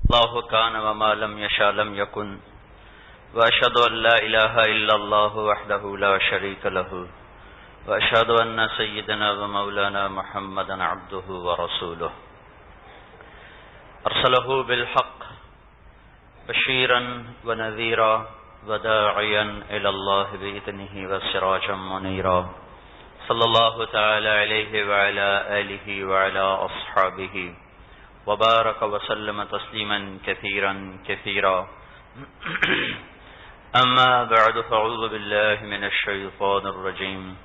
الله كان وما لم يشاء لم يكن وأشهد أن لا إله إلا الله وحده لا شريك له وأشهد أن سيدنا ومولانا محمدا عبده ورسوله أرسله بالحق بشيرا ونذيرا وداعيا إلى الله بإذنه وسراجا منيرا صلى الله تعالى عليه وعلى آله وعلى أصحابه وبارك وسلم تسليما كثيرا كثيرا أما بعد فأعوذ بالله من الشيطان الرجيم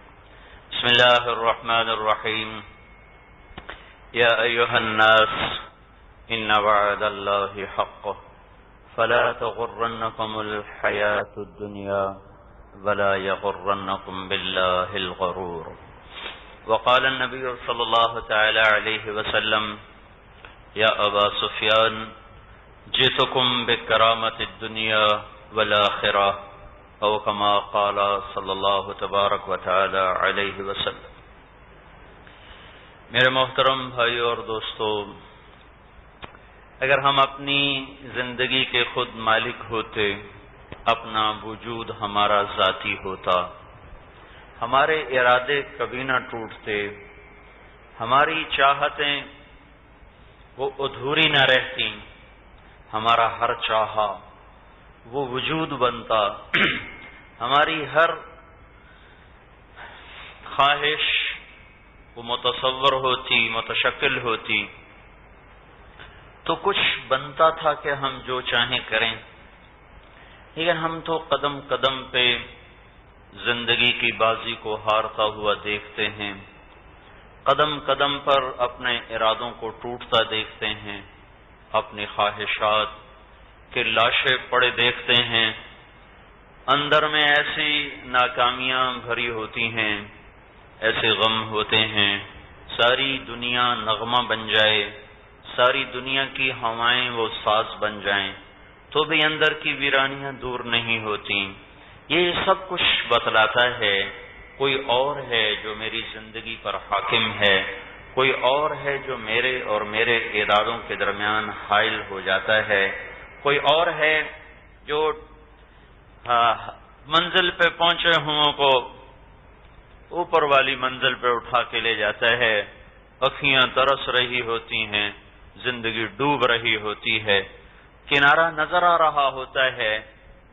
بسم الله الرحمن الرحيم يا أيها الناس إن وعد الله حق فلا تغرنكم الحياة الدنيا ولا يغرنكم بالله الغرور وقال النبي صلى الله تعالى عليه وسلم يا أبا سفيان جئتكم بكرامة الدنيا والآخرة أو كما قال صلی اللہ تبارک و تعالی علیہ وسلم۔ میرے محترم بھائیو اور دوستو، اگر ہم اپنی زندگی کے خود مالک ہوتے، اپنا وجود ہمارا ذاتی ہوتا، ہمارے ارادے کبھی نہ ٹوٹتے، ہماری چاہتیں وہ ادھوری نہ رہتی، ہمارا ہر چاہا وہ وجود بنتا، ہماری ہر خواہش وہ متصور ہوتی، متشکل ہوتی، تو کچھ بنتا تھا کہ ہم جو چاہیں کریں۔ لیکن ہم تو قدم قدم پہ زندگی کی بازی کو ہارتا ہوا دیکھتے ہیں، قدم قدم پر اپنے ارادوں کو ٹوٹتا دیکھتے ہیں، اپنی خواہشات کے لاشیں پڑے دیکھتے ہیں، اندر میں ایسی ناکامیاں بھری ہوتی ہیں، ایسے غم ہوتے ہیں، ساری دنیا نغمہ بن جائے، ساری دنیا کی ہوائیں وہ ساز بن جائیں تو بھی اندر کی ویرانیاں دور نہیں ہوتی۔ یہ سب کچھ بتلاتا ہے کوئی اور ہے جو میری زندگی پر حاکم ہے، کوئی اور ہے جو میرے اور میرے ارادوں کے درمیان حائل ہو جاتا ہے، کوئی اور ہے جو منزل پہ پہنچے ہوں کو اوپر والی منزل پہ اٹھا کے لے جاتا ہے۔ اکھیاں ترس رہی ہوتی ہیں، زندگی ڈوب رہی ہوتی ہے، کنارہ نظر آ رہا ہوتا ہے،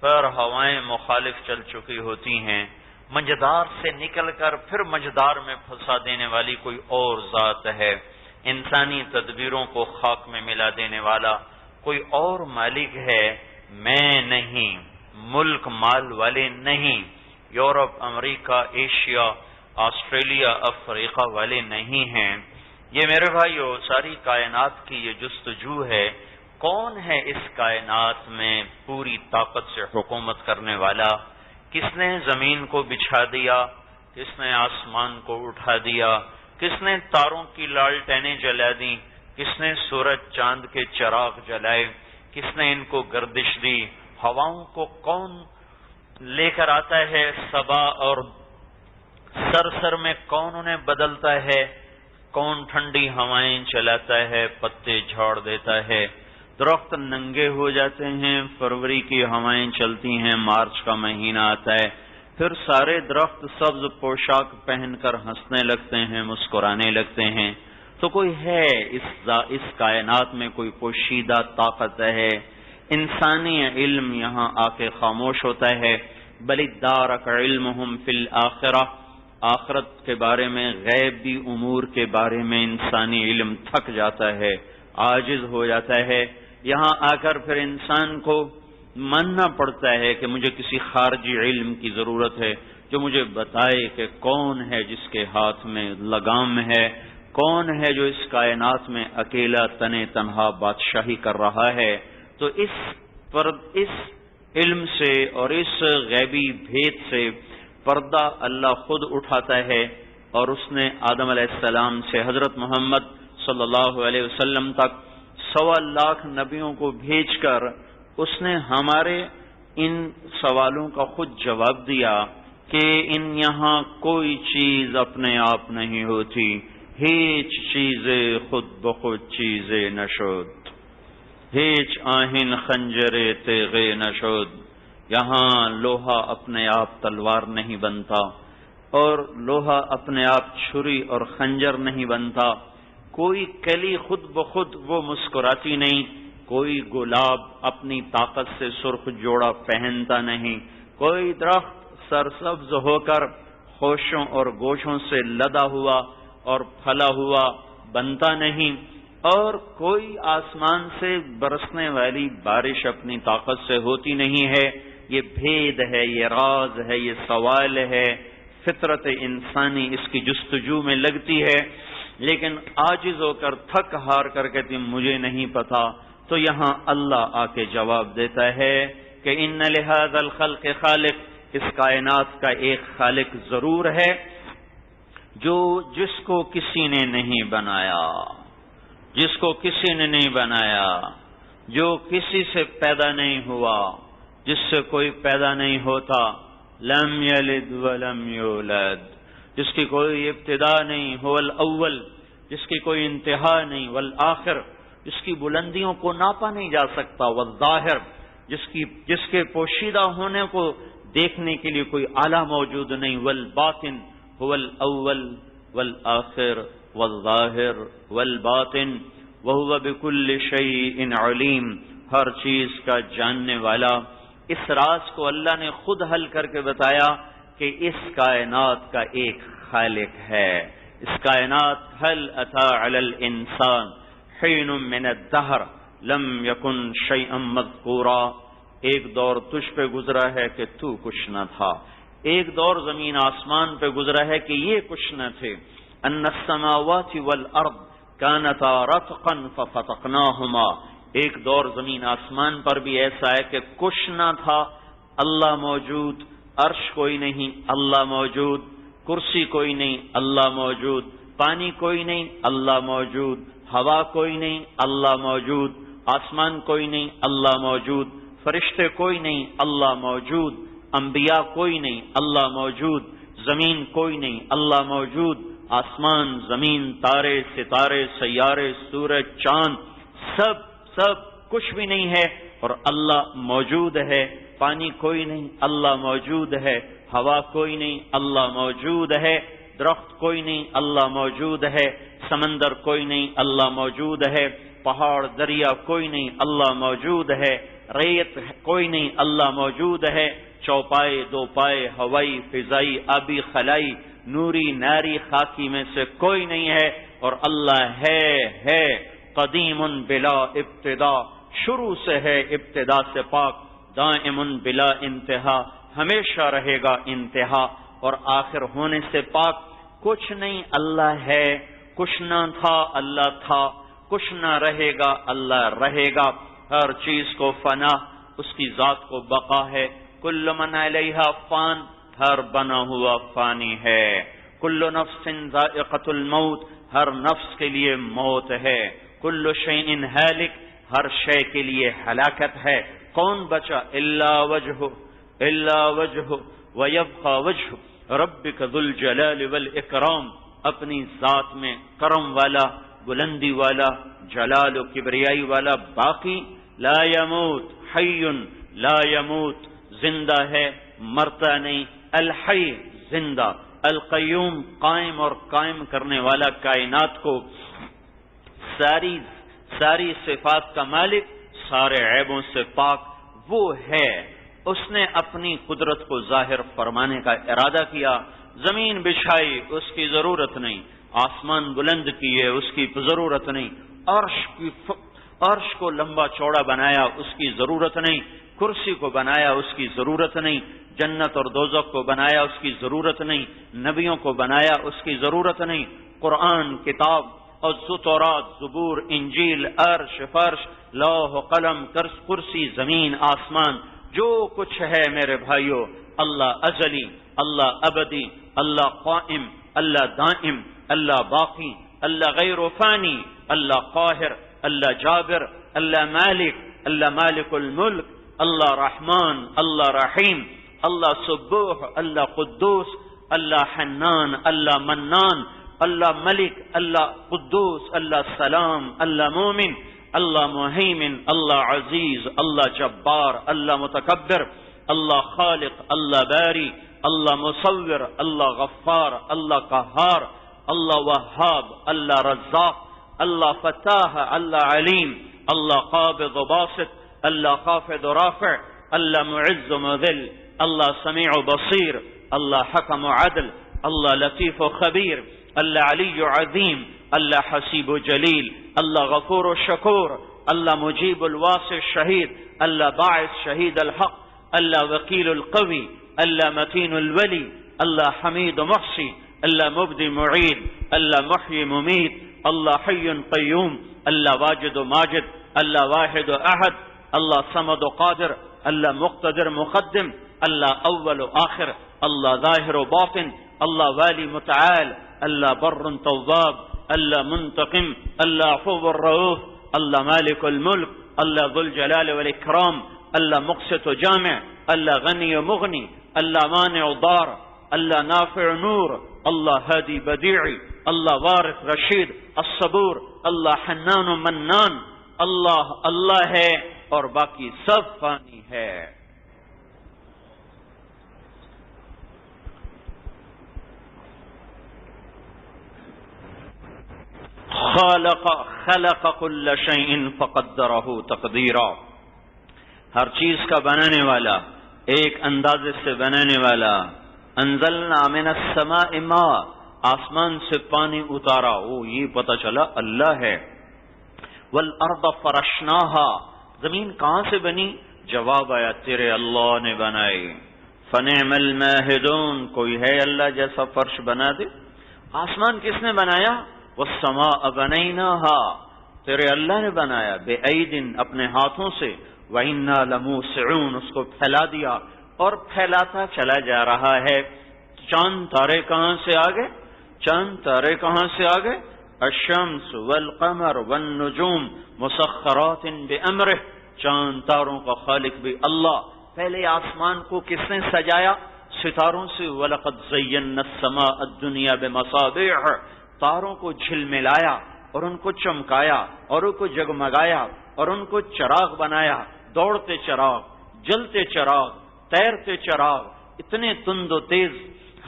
پر ہوائیں مخالف چل چکی ہوتی ہیں، منجدار سے نکل کر پھر منجدار میں پھنسا دینے والی کوئی اور ذات ہے، انسانی تدبیروں کو خاک میں ملا دینے والا کوئی اور مالک ہے، میں نہیں، ملک مال والے نہیں، یورپ، امریکہ، ایشیا، آسٹریلیا، افریقہ والے نہیں ہیں۔ یہ میرے بھائیو ساری کائنات کی یہ جستجو ہے، کون ہے اس کائنات میں پوری طاقت سے حکومت کرنے والا؟ کس نے زمین کو بچھا دیا؟ کس نے آسمان کو اٹھا دیا؟ کس نے تاروں کی لالٹینیں جلا دیں؟ کس نے سورج چاند کے چراغ جلائے؟ کس نے ان کو گردش دی؟ ہواؤں کو کون لے کر آتا ہے صبا اور سر میں کون انہیں بدلتا ہے؟ کون ٹھنڈی ہوائیں چلاتا ہے، پتے جھاڑ دیتا ہے، درخت ننگے ہو جاتے ہیں، فروری کی ہوائیں چلتی ہیں، مارچ کا مہینہ آتا ہے، پھر سارے درخت سبز پوشاک پہن کر ہنسنے لگتے ہیں، مسکرانے لگتے ہیں۔ تو کوئی ہے اس کائنات میں کوئی پوشیدہ طاقت ہے۔ انسانی علم یہاں آ کے خاموش ہوتا ہے۔ بل ادارک علمہم فی الآخرہ، آخرت کے بارے میں، غیبی امور کے بارے میں انسانی علم تھک جاتا ہے، عاجز ہو جاتا ہے۔ یہاں آ کر پھر انسان کو ماننا پڑتا ہے کہ مجھے کسی خارجی علم کی ضرورت ہے جو مجھے بتائے کہ کون ہے جس کے ہاتھ میں لگام ہے، کون ہے جو اس کائنات میں اکیلا تنے تنہا بادشاہی کر رہا ہے۔ تو اس علم سے اور اس غیبی بھید سے پردہ اللہ خود اٹھاتا ہے، اور اس نے آدم علیہ السلام سے حضرت محمد صلی اللہ علیہ وسلم تک 1.25 لاکھ نبیوں کو بھیج کر اس نے ہمارے ان سوالوں کا خود جواب دیا کہ ان یہاں کوئی چیز اپنے آپ نہیں ہوتی، هیچ چیز خود بخود چیز نشد۔ ہیچ آہن خنجر تیغ نشد، یہاں لوہا اپنے آپ تلوار نہیں بنتا اور لوہا اپنے آپ چھری اور خنجر نہیں بنتا، کوئی کلی خود بخود وہ مسکراتی نہیں، کوئی گلاب اپنی طاقت سے سرخ جوڑا پہنتا نہیں، کوئی درخت سرسبز ہو کر خوشوں اور گوشوں سے لدا ہوا اور پھلا ہوا بنتا نہیں، اور کوئی آسمان سے برسنے والی بارش اپنی طاقت سے ہوتی نہیں ہے۔ یہ بھید ہے، یہ راز ہے، یہ سوال ہے، فطرت انسانی اس کی جستجو میں لگتی ہے، لیکن عاجز ہو کر تھک ہار کر کہتی مجھے نہیں پتا، تو یہاں اللہ آ کے جواب دیتا ہے کہ ان لہذا الخلق خالق، اس کائنات کا ایک خالق ضرور ہے جس کو کسی نے نہیں بنایا، جس کو کسی نے نہیں بنایا، جو کسی سے پیدا نہیں ہوا، جس سے کوئی پیدا نہیں ہوتا، لم یلد ولم یولد، جس کی کوئی ابتدا نہیں، هو الاول، جس کی کوئی انتہا نہیں، والآخر، جس کی بلندیوں کو ناپا نہیں جا سکتا، والظاہر، جس کے پوشیدہ ہونے کو دیکھنے کے لیے کوئی آلہ موجود نہیں، والباطن، هو الاول والآخر والظاہر والباطن وهو بكل شيء علیم، ہر چیز کا جاننے والا۔ اس راز کو اللہ نے خود حل کر کے بتایا کہ اس کائنات کا ایک خالق ہے۔ اس کائنات هل اتى على الانسان حين من الدهر لم يكن شيئا مذکورا، ایک دور تجھ پہ گزرا ہے کہ تو کچھ نہ تھا، ایک دور زمین آسمان پہ گزرا ہے کہ یہ کچھ نہ تھے۔ ان السماوات والارض كانتا رتقا ففتقناهما، ایک دور زمین آسمان پر بھی ایسا ہے کہ کچھ نہ تھا، اللہ موجود، عرش کوئی نہیں، اللہ موجود، کرسی کوئی نہیں، اللہ موجود، پانی کوئی نہیں، اللہ موجود، ہوا کوئی نہیں، اللہ موجود، آسمان کوئی نہیں، اللہ موجود، فرشتے کوئی نہیں، اللہ موجود، انبیاء کوئی نہیں، اللہ موجود، زمین کوئی نہیں، اللہ موجود، آسمان، زمین، تارے، ستارے، سیارے، سورج، چاند، سب کچھ بھی نہیں ہے اور اللہ موجود ہے۔ پانی کوئی نہیں، اللہ موجود ہے، ہوا کوئی نہیں، اللہ موجود ہے، درخت کوئی نہیں، اللہ موجود ہے، سمندر کوئی نہیں، اللہ موجود ہے، پہاڑ دریا کوئی نہیں، اللہ موجود ہے، ریت کوئی نہیں، اللہ موجود ہے، چوپائے دو پائے، ہوائی، فضائی، آبی، خلائی، نوری، ناری، خاکی میں سے کوئی نہیں ہے، اور اللہ ہے قدیم بلا ابتدا، شروع سے ہے، ابتدا سے پاک، دائم بلا انتہا، ہمیشہ رہے گا انتہا اور آخر ہونے سے پاک، کچھ نہیں اللہ ہے، کچھ نہ تھا اللہ تھا، کچھ نہ رہے گا اللہ رہے گا، ہر چیز کو فنا، اس کی ذات کو بقا ہے، کل من علیہا فان، ہر بنا ہوا فانی ہے، کل نفس ذائقۃ الموت، ہر نفس کے لیے موت ہے، کل شیء ہالک، ہر شے کے لیے ہلاکت ہے، کون بچا الا وجہ ویبقى وجہ ربک ذو الجلال والاکرام، اپنی ذات میں کرم والا، بلندی والا، جلال و کبریائی والا باقی، لا يموت حی لا يموت، زندہ ہے مرتا نہیں، الحی زندہ، القیوم قائم اور قائم کرنے والا، کائنات کو ساری صفات کا مالک، سارے عیبوں سے پاک وہ ہے۔ اس نے اپنی قدرت کو ظاہر فرمانے کا ارادہ کیا، زمین بچھائی، اس کی ضرورت نہیں، آسمان بلند کیے، اس کی ضرورت نہیں، عرش کو لمبا چوڑا بنایا، اس کی ضرورت نہیں، کرسی کو بنایا، اس کی ضرورت نہیں، جنت اور دوزخ کو بنایا، اس کی ضرورت نہیں، نبیوں کو بنایا، اس کی ضرورت نہیں، قرآن کتاب اور تورات، زبور، انجیل، عرش، فرش، لوح و قلم، کرسی، زمین، آسمان، جو کچھ ہے میرے بھائیو، اللہ ازلی، اللہ ابدی، اللہ قائم، اللہ دائم، اللہ باقی، اللہ غیر فانی، اللہ قاہر، اللہ جابر، اللہ مالک، اللہ مالک الملک، اللہ رحمان، اللہ رحیم، اللہ سبوح، اللہ قدوس، اللہ حنان، اللہ منان، اللہ ملک، اللہ قدوس، اللہ سلام، اللہ مومن، اللہ مہیمن، اللہ عزیز، اللہ جبار، اللہ متکبر، اللہ خالق، اللہ باری، اللہ مصور، اللہ غفار، اللہ قہار، اللہ وہاب، اللہ رزاق، اللہ فتاح، اللہ علیم، اللہ قابض و باسط، اللہ خافض و رافع، اللہ معز و مذل، اللہ سمیع و بصیر، اللہ حکم و عدل، اللہ لطیف و خبیر، اللہ علی و عظیم، اللہ حسیب و جلیل، اللہ غفور و شکور، اللہ مجیب الواسع الشہید، اللہ باعث شہید الحق، اللہ وکیل القوی، اللہ متین الولی، اللہ حمید و محصی، اللہ مبدی معید، اللہ محیی ممیت، اللہ حی قیوم، اللہ واجد و ماجد، اللہ واحد و احد، اللہ صمد و قادر، اللہ مقتدر مقدم، اللہ اول و آخر، اللہ ظاہر و باطن، اللہ والی متعال، اللہ بر تواب، اللہ منتقم، اللہ عفو الرؤوف، اللہ مالک الملک، اللہ ذو الجلال والاکرام، اللہ مقسط و جامع، اللہ غنی و مغنی، اللہ مانع و ضار، اللہ نافع نور، اللہ ہادی بدیعی، اللہ وارث رشید الصبور، اللہ حنان و منان، اللہ اللہ ہے اور باقی سب فانی ہے۔ خلق كل شيء فقدره تقديرا، ہر چیز کا بنانے والا، ایک اندازے سے بنانے والا۔ انزلنا من السماء ماء، آسمان سے پانی اتارا، یہ پتہ چلا اللہ ہے۔ والارض فرشناها، زمین کہاں سے بنی؟ جواب آیا تیرے اللہ نے بنائی۔ فنعم الماہدون، کوئی ہے اللہ جیسا فرش بنا دے؟ آسمان کس نے بنایا؟ والسماء بنیناها، تیرے اللہ نے بنایا، بأید، اپنے ہاتھوں سے، وإنا لموسعون، اس کو پھیلا دیا اور پھیلاتا چلا جا رہا ہے۔ چاند تارے کہاں سے آ گئے؟ چاند تارے کہاں سے آ گئے؟ الشمس والقمر والنجوم مسخرات بأمرہ، چاند تاروں کا خالق بھی اللہ۔ پہلے آسمان کو کس نے سجایا؟ ستاروں سے۔ وَلَقَدْ زَيَّنَّا السَّمَاءَ الدُّنْيَا بِمَصَابِيحَ، تاروں کو جھلملایا اور ان کو چمکایا اور ان کو جگمگایا اور ان کو چراغ بنایا، دوڑتے چراغ، جلتے چراغ، تیرتے چراغ، اتنے تند و تیز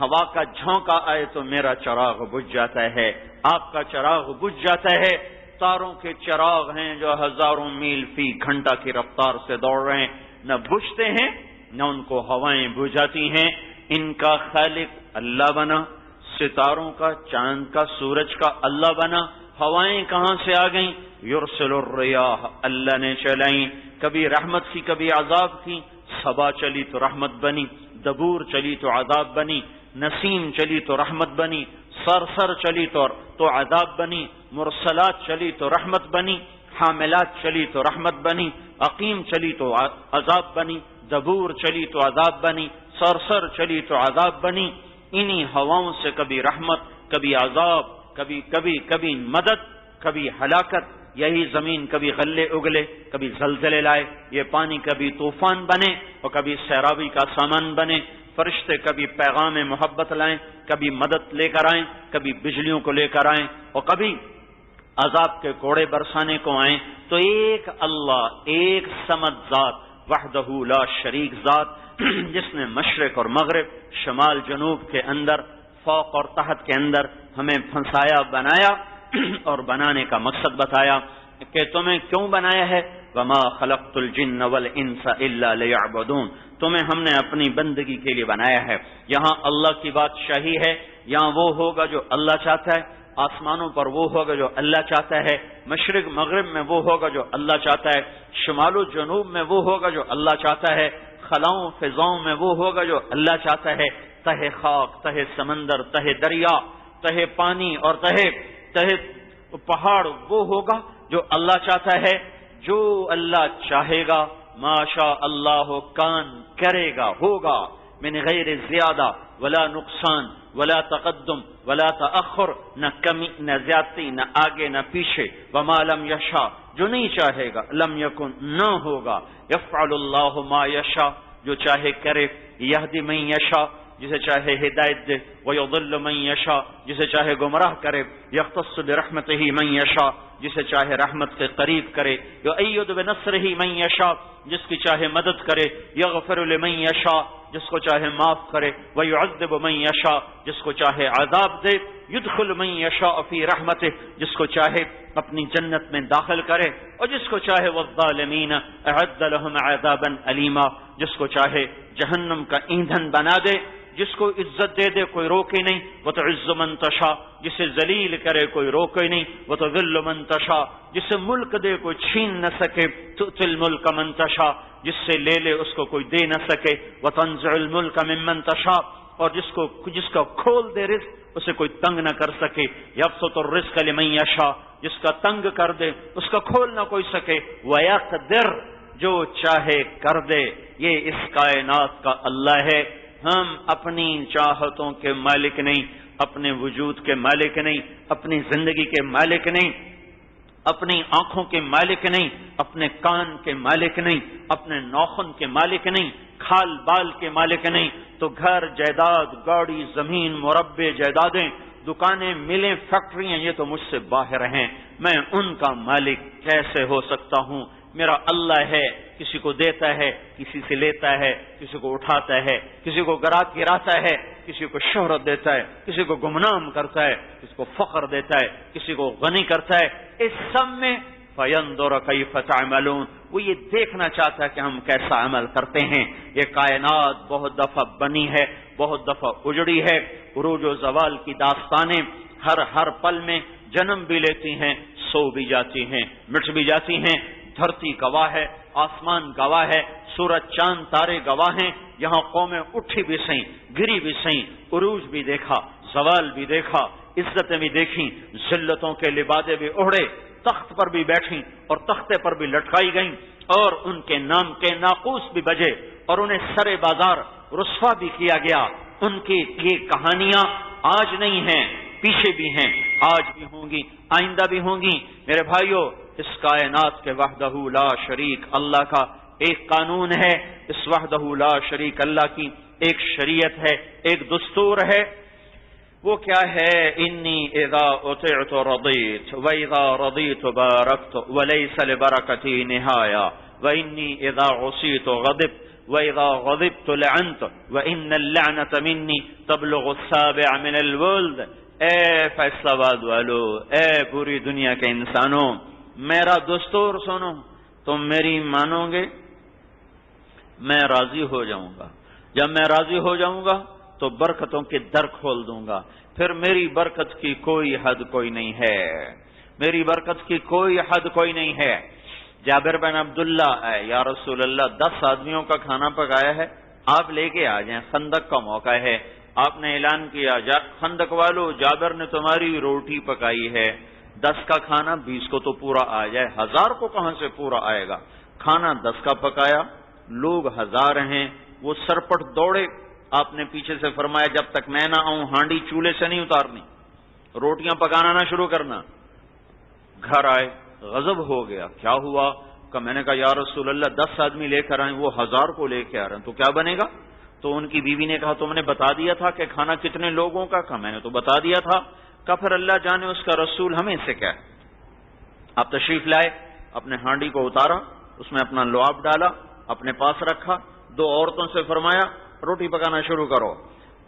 ہوا کا جھونکا آئے تو میرا چراغ بجھ جاتا ہے، آپ کا چراغ بجھ جاتا ہے۔ تاروں کے چراغ ہیں جو ہزاروں میل فی گھنٹہ کی رفتار سے دوڑ رہے ہیں، نہ بجھتے ہیں نہ ان کو ہوائیں بجھاتی ہیں۔ ان کا خالق اللہ بنا، ستاروں کا، چاند کا، سورج کا اللہ بنا۔ ہوائیں کہاں سے آ گئیں؟ یرسل الریاح، اللہ نے چلائیں، کبھی رحمت کی کبھی عذاب کی۔ صبا چلی تو رحمت بنی، دبور چلی تو عذاب بنی، نسیم چلی تو رحمت بنی، سرسر چلی تو عذاب بنی، مرسلات چلی تو رحمت بنی، حاملات چلی تو رحمت بنی، عقیم چلی تو عذاب بنی، دبور چلی تو عذاب بنی، سرسر چلی تو عذاب بنی۔ انہی ہواؤں سے کبھی رحمت، کبھی عذاب، کبھی مدد، کبھی ہلاکت۔ یہی زمین کبھی غلے اگلے، کبھی زلزلے لائے، یہ پانی کبھی طوفان بنے اور کبھی سیرابی کا سامان بنے۔ فرشتے کبھی پیغام محبت لائیں، کبھی مدد لے کر آئیں، کبھی بجلیوں کو لے کر آئیں اور کبھی عذاب کے کوڑے برسانے کو آئیں۔ تو ایک اللہ، ایک صمد ذات، وحدہ لا شریک ذات، جس نے مشرق اور مغرب، شمال جنوب کے اندر، فوق اور تحت کے اندر ہمیں پھنسایا، بنایا اور بنانے کا مقصد بتایا کہ تمہیں کیوں بنایا ہے۔ وما خلقت الجن والانس الا ليعبدون، تمہیں ہم نے اپنی بندگی کے لیے بنایا ہے۔ یہاں اللہ کی بادشاہی ہے، یہاں وہ ہوگا جو اللہ چاہتا ہے، آسمانوں پر وہ ہوگا جو اللہ چاہتا ہے، مشرق مغرب میں وہ ہوگا جو اللہ چاہتا ہے، شمال و جنوب میں وہ ہوگا جو اللہ چاہتا ہے، خلاؤں فضاؤں میں وہ ہوگا جو اللہ چاہتا ہے، تہ خاک، تہ سمندر، تہ دریا، تہ پانی اور تہ پہاڑ وہ ہوگا جو اللہ چاہتا ہے۔ جو اللہ چاہے گا، ما شاء اللہ کان، کرے گا، ہوگا، من غیر زیادہ ولا نقصان ولا تقدم ولا تأخر، نہ کمی نہ زیادتی، نہ آگے نہ پیچھے۔ وما لم یشاء، جو نہیں چاہے گا، لم یکن، نہ ہوگا۔ یفعل اللہ ما یشاء، جو چاہے کرے۔ یہدی من یشاء، جسے چاہے ہدایت دے، وَيُضِلُّ مَن يَشَاءُ جسے چاہے گمراہ کرے، يَخْتَصُّ بِرَحْمَتِهِ مَن يَشَاءُ جسے چاہے رحمت کے قریب کرے، يُؤَيِّدُ بِنَصْرِهِ مَن يَشَاءُ جس کی چاہے مدد کرے، يَغْفِرُ لِمَن يَشَاءُ جس کو چاہے معاف کرے، وَيُعَذِّبُ مَن يَشَاءُ جس کو چاہے عذاب دے، يُدْخِلُ مَن يَشَاءُ فِي رَحْمَتِهِ جس کو چاہے اپنی جنت میں داخل کرے، اور جس کو چاہے وَالظَّالِمِينَ أَعَدَّ لَهُمْ عَذَابًا أَلِيمًا جس کو چاہے جہنم کا ایندھن بنا دے، جس کو عزت دے دے کوئی روکے نہیں، وَتُعِزُّ مَن تَشَاءُ جسے ذلیل کرے کوئی روکے نہیں، وَتُذِلُّ مَن تَشَاءُ جسے ملک دے کوئی چھین نہ سکے، تُؤْتِي الْمُلْكَ مَن تَشَاءُ جس سے لے لے اس کو کوئی دے نہ سکے، وَتَنزِعُ الْمُلْكَ مِمَّن تَشَاءُ اور جس کا کھول دے رزق اسے کوئی تنگ نہ کر سکے، یبسط الرزق لمن یشاء جس کا تنگ کر دے اس کا کھول نہ کوئی سکے، وَيَقْدِرُ جو چاہے کر دے۔ یہ اس کائنات کا اللہ ہے، ہم اپنی چاہتوں کے مالک نہیں، اپنے وجود کے مالک نہیں، اپنی زندگی کے مالک نہیں، اپنی آنکھوں کے مالک نہیں، اپنے کان کے مالک نہیں، اپنے ناخن کے مالک نہیں، کھال بال کے مالک نہیں، تو گھر جائیداد گاڑی زمین مربع جائیدادیں دکانیں ملیں فیکٹریاں یہ تو مجھ سے باہر ہیں، میں ان کا مالک کیسے ہو سکتا ہوں؟ میرا اللہ ہے، کسی کو دیتا ہے، کسی سے لیتا ہے، کسی کو اٹھاتا ہے، کسی کو گراتا ہے، کسی کو شہرت دیتا ہے، کسی کو گمنام کرتا ہے، کسی کو فخر دیتا ہے، کسی کو غنی کرتا ہے، اس سب میں فَيَنْظُرَ كَيْفَ تَعْمَلُونَ وہ یہ دیکھنا چاہتا ہے کہ ہم کیسا عمل کرتے ہیں۔ یہ کائنات بہت دفعہ بنی ہے، بہت دفعہ اجڑی ہے، عروج و زوال کی داستانیں ہر پل میں جنم بھی لیتی ہیں، سو بھی جاتی ہیں، مٹ بھی جاتی ہیں۔ دھرتی گواہ ہے، آسمان گواہ ہے، سورج چاند تارے گواہ ہیں، یہاں قومیں اٹھی بھی سہیں، گری بھی سہیں، عروج بھی دیکھا، زوال بھی دیکھا، عزتیں بھی دیکھیں، ذلتوں کے لبادے بھی اڑے، تخت پر بھی بیٹھیں اور تختے پر بھی لٹکائی گئیں، اور ان کے نام کے ناقوس بھی بجے اور انہیں سرے بازار رسوا بھی کیا گیا۔ ان کی یہ کہانیاں آج نہیں ہیں، پیچھے بھی ہیں، آج بھی ہوں گی، آئندہ بھی ہوں گی۔ میرے بھائیو، اس کائنات کے وحدہ لا شریک اللہ کا ایک قانون ہے، اس وحدہ لا شریک اللہ کی ایک شریعت ہے، ایک دستور ہے۔ وہ کیا ہے؟ انی اذا اطعت رضیت واذا رضیت بارکت وليس لبرکتی نہایا وانی اذا عصیت غضبت واذا غضبت لعنت وان اللعنۃ منی تبلغ السابع من الولد۔ اے فیصلہ باد والو، اے پوری دنیا کے انسانوں، میرا دستور سنو، تم میری مانو گے، میں راضی ہو جاؤں گا۔ جب میں راضی ہو جاؤں گا تو برکتوں کے در کھول دوں گا، پھر میری برکت کی کوئی حد کوئی نہیں ہے، میری برکت کی کوئی حد کوئی نہیں ہے۔ جابر بن عبداللہ اے یا رسول اللہ 10 آدمیوں کا کھانا پکایا ہے، آپ لے کے آ جائیں، خندق کا موقع ہے۔ آپ نے اعلان کیا، خندق والو جابر نے تمہاری روٹی پکائی ہے، 10 کا کھانا 20 کو تو پورا آ جائے، 1000 کو کہاں سے پورا آئے گا؟ کھانا 10 کا پکایا، لوگ 1000 ہیں، وہ سرپٹ دوڑے۔ آپ نے پیچھے سے فرمایا جب تک میں نہ آؤں ہانڈی چولہے سے نہیں اتارنی، روٹیاں پکانا نہ شروع کرنا۔ گھر آئے، غضب ہو گیا، کیا ہوا؟ کہ میں نے کہا یا رسول اللہ 10 آدمی لے کر آئیں، وہ 1000 کو لے کے آ رہے ہیں، تو کیا بنے گا؟ تو ان کی بیوی نے کہا تم نے بتا دیا تھا کہ کھانا کتنے لوگوں کا؟ کہا میں نے تو بتا دیا تھا۔ کہا پھر اللہ جانے اس کا رسول ہمیں سے کیا ہے؟ آپ تشریف لائے، اپنے ہانڈی کو اتارا، اس میں اپنا لعاب ڈالا، اپنے پاس رکھا، 2 عورتوں سے فرمایا روٹی پکانا شروع کرو،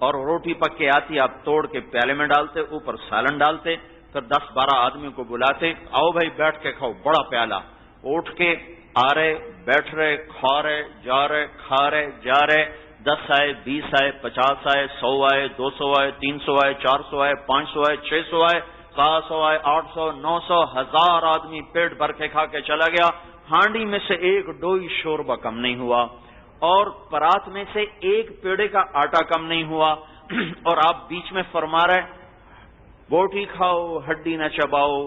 اور روٹی پک کے آتی آپ توڑ کے پیالے میں ڈالتے، اوپر سالن ڈالتے، پھر 10-12 آدمیوں کو بلاتے، آؤ بھائی بیٹھ کے کھاؤ، بڑا پیالہ۔ اٹھ کے آ رہے، بیٹھ رہے، کھا رہے، جا رہے، کھا رہے، جا رہے، 10 آئے، 20 آئے، 50 آئے، 100 آئے، 200 آئے، 300 آئے، 400 آئے، 500 آئے، 600 آئے، 700 آئے، 800، 900، 1000 آدمی پیٹ بھر کے کھا کے چلا گیا۔ ہانڈی میں سے ایک ڈوئی شوربہ کم نہیں ہوا، اور پرات میں سے ایک پیڑے کا آٹا کم نہیں ہوا، اور آپ بیچ میں فرما رہے بوٹی کھاؤ ہڈی نہ چباؤ،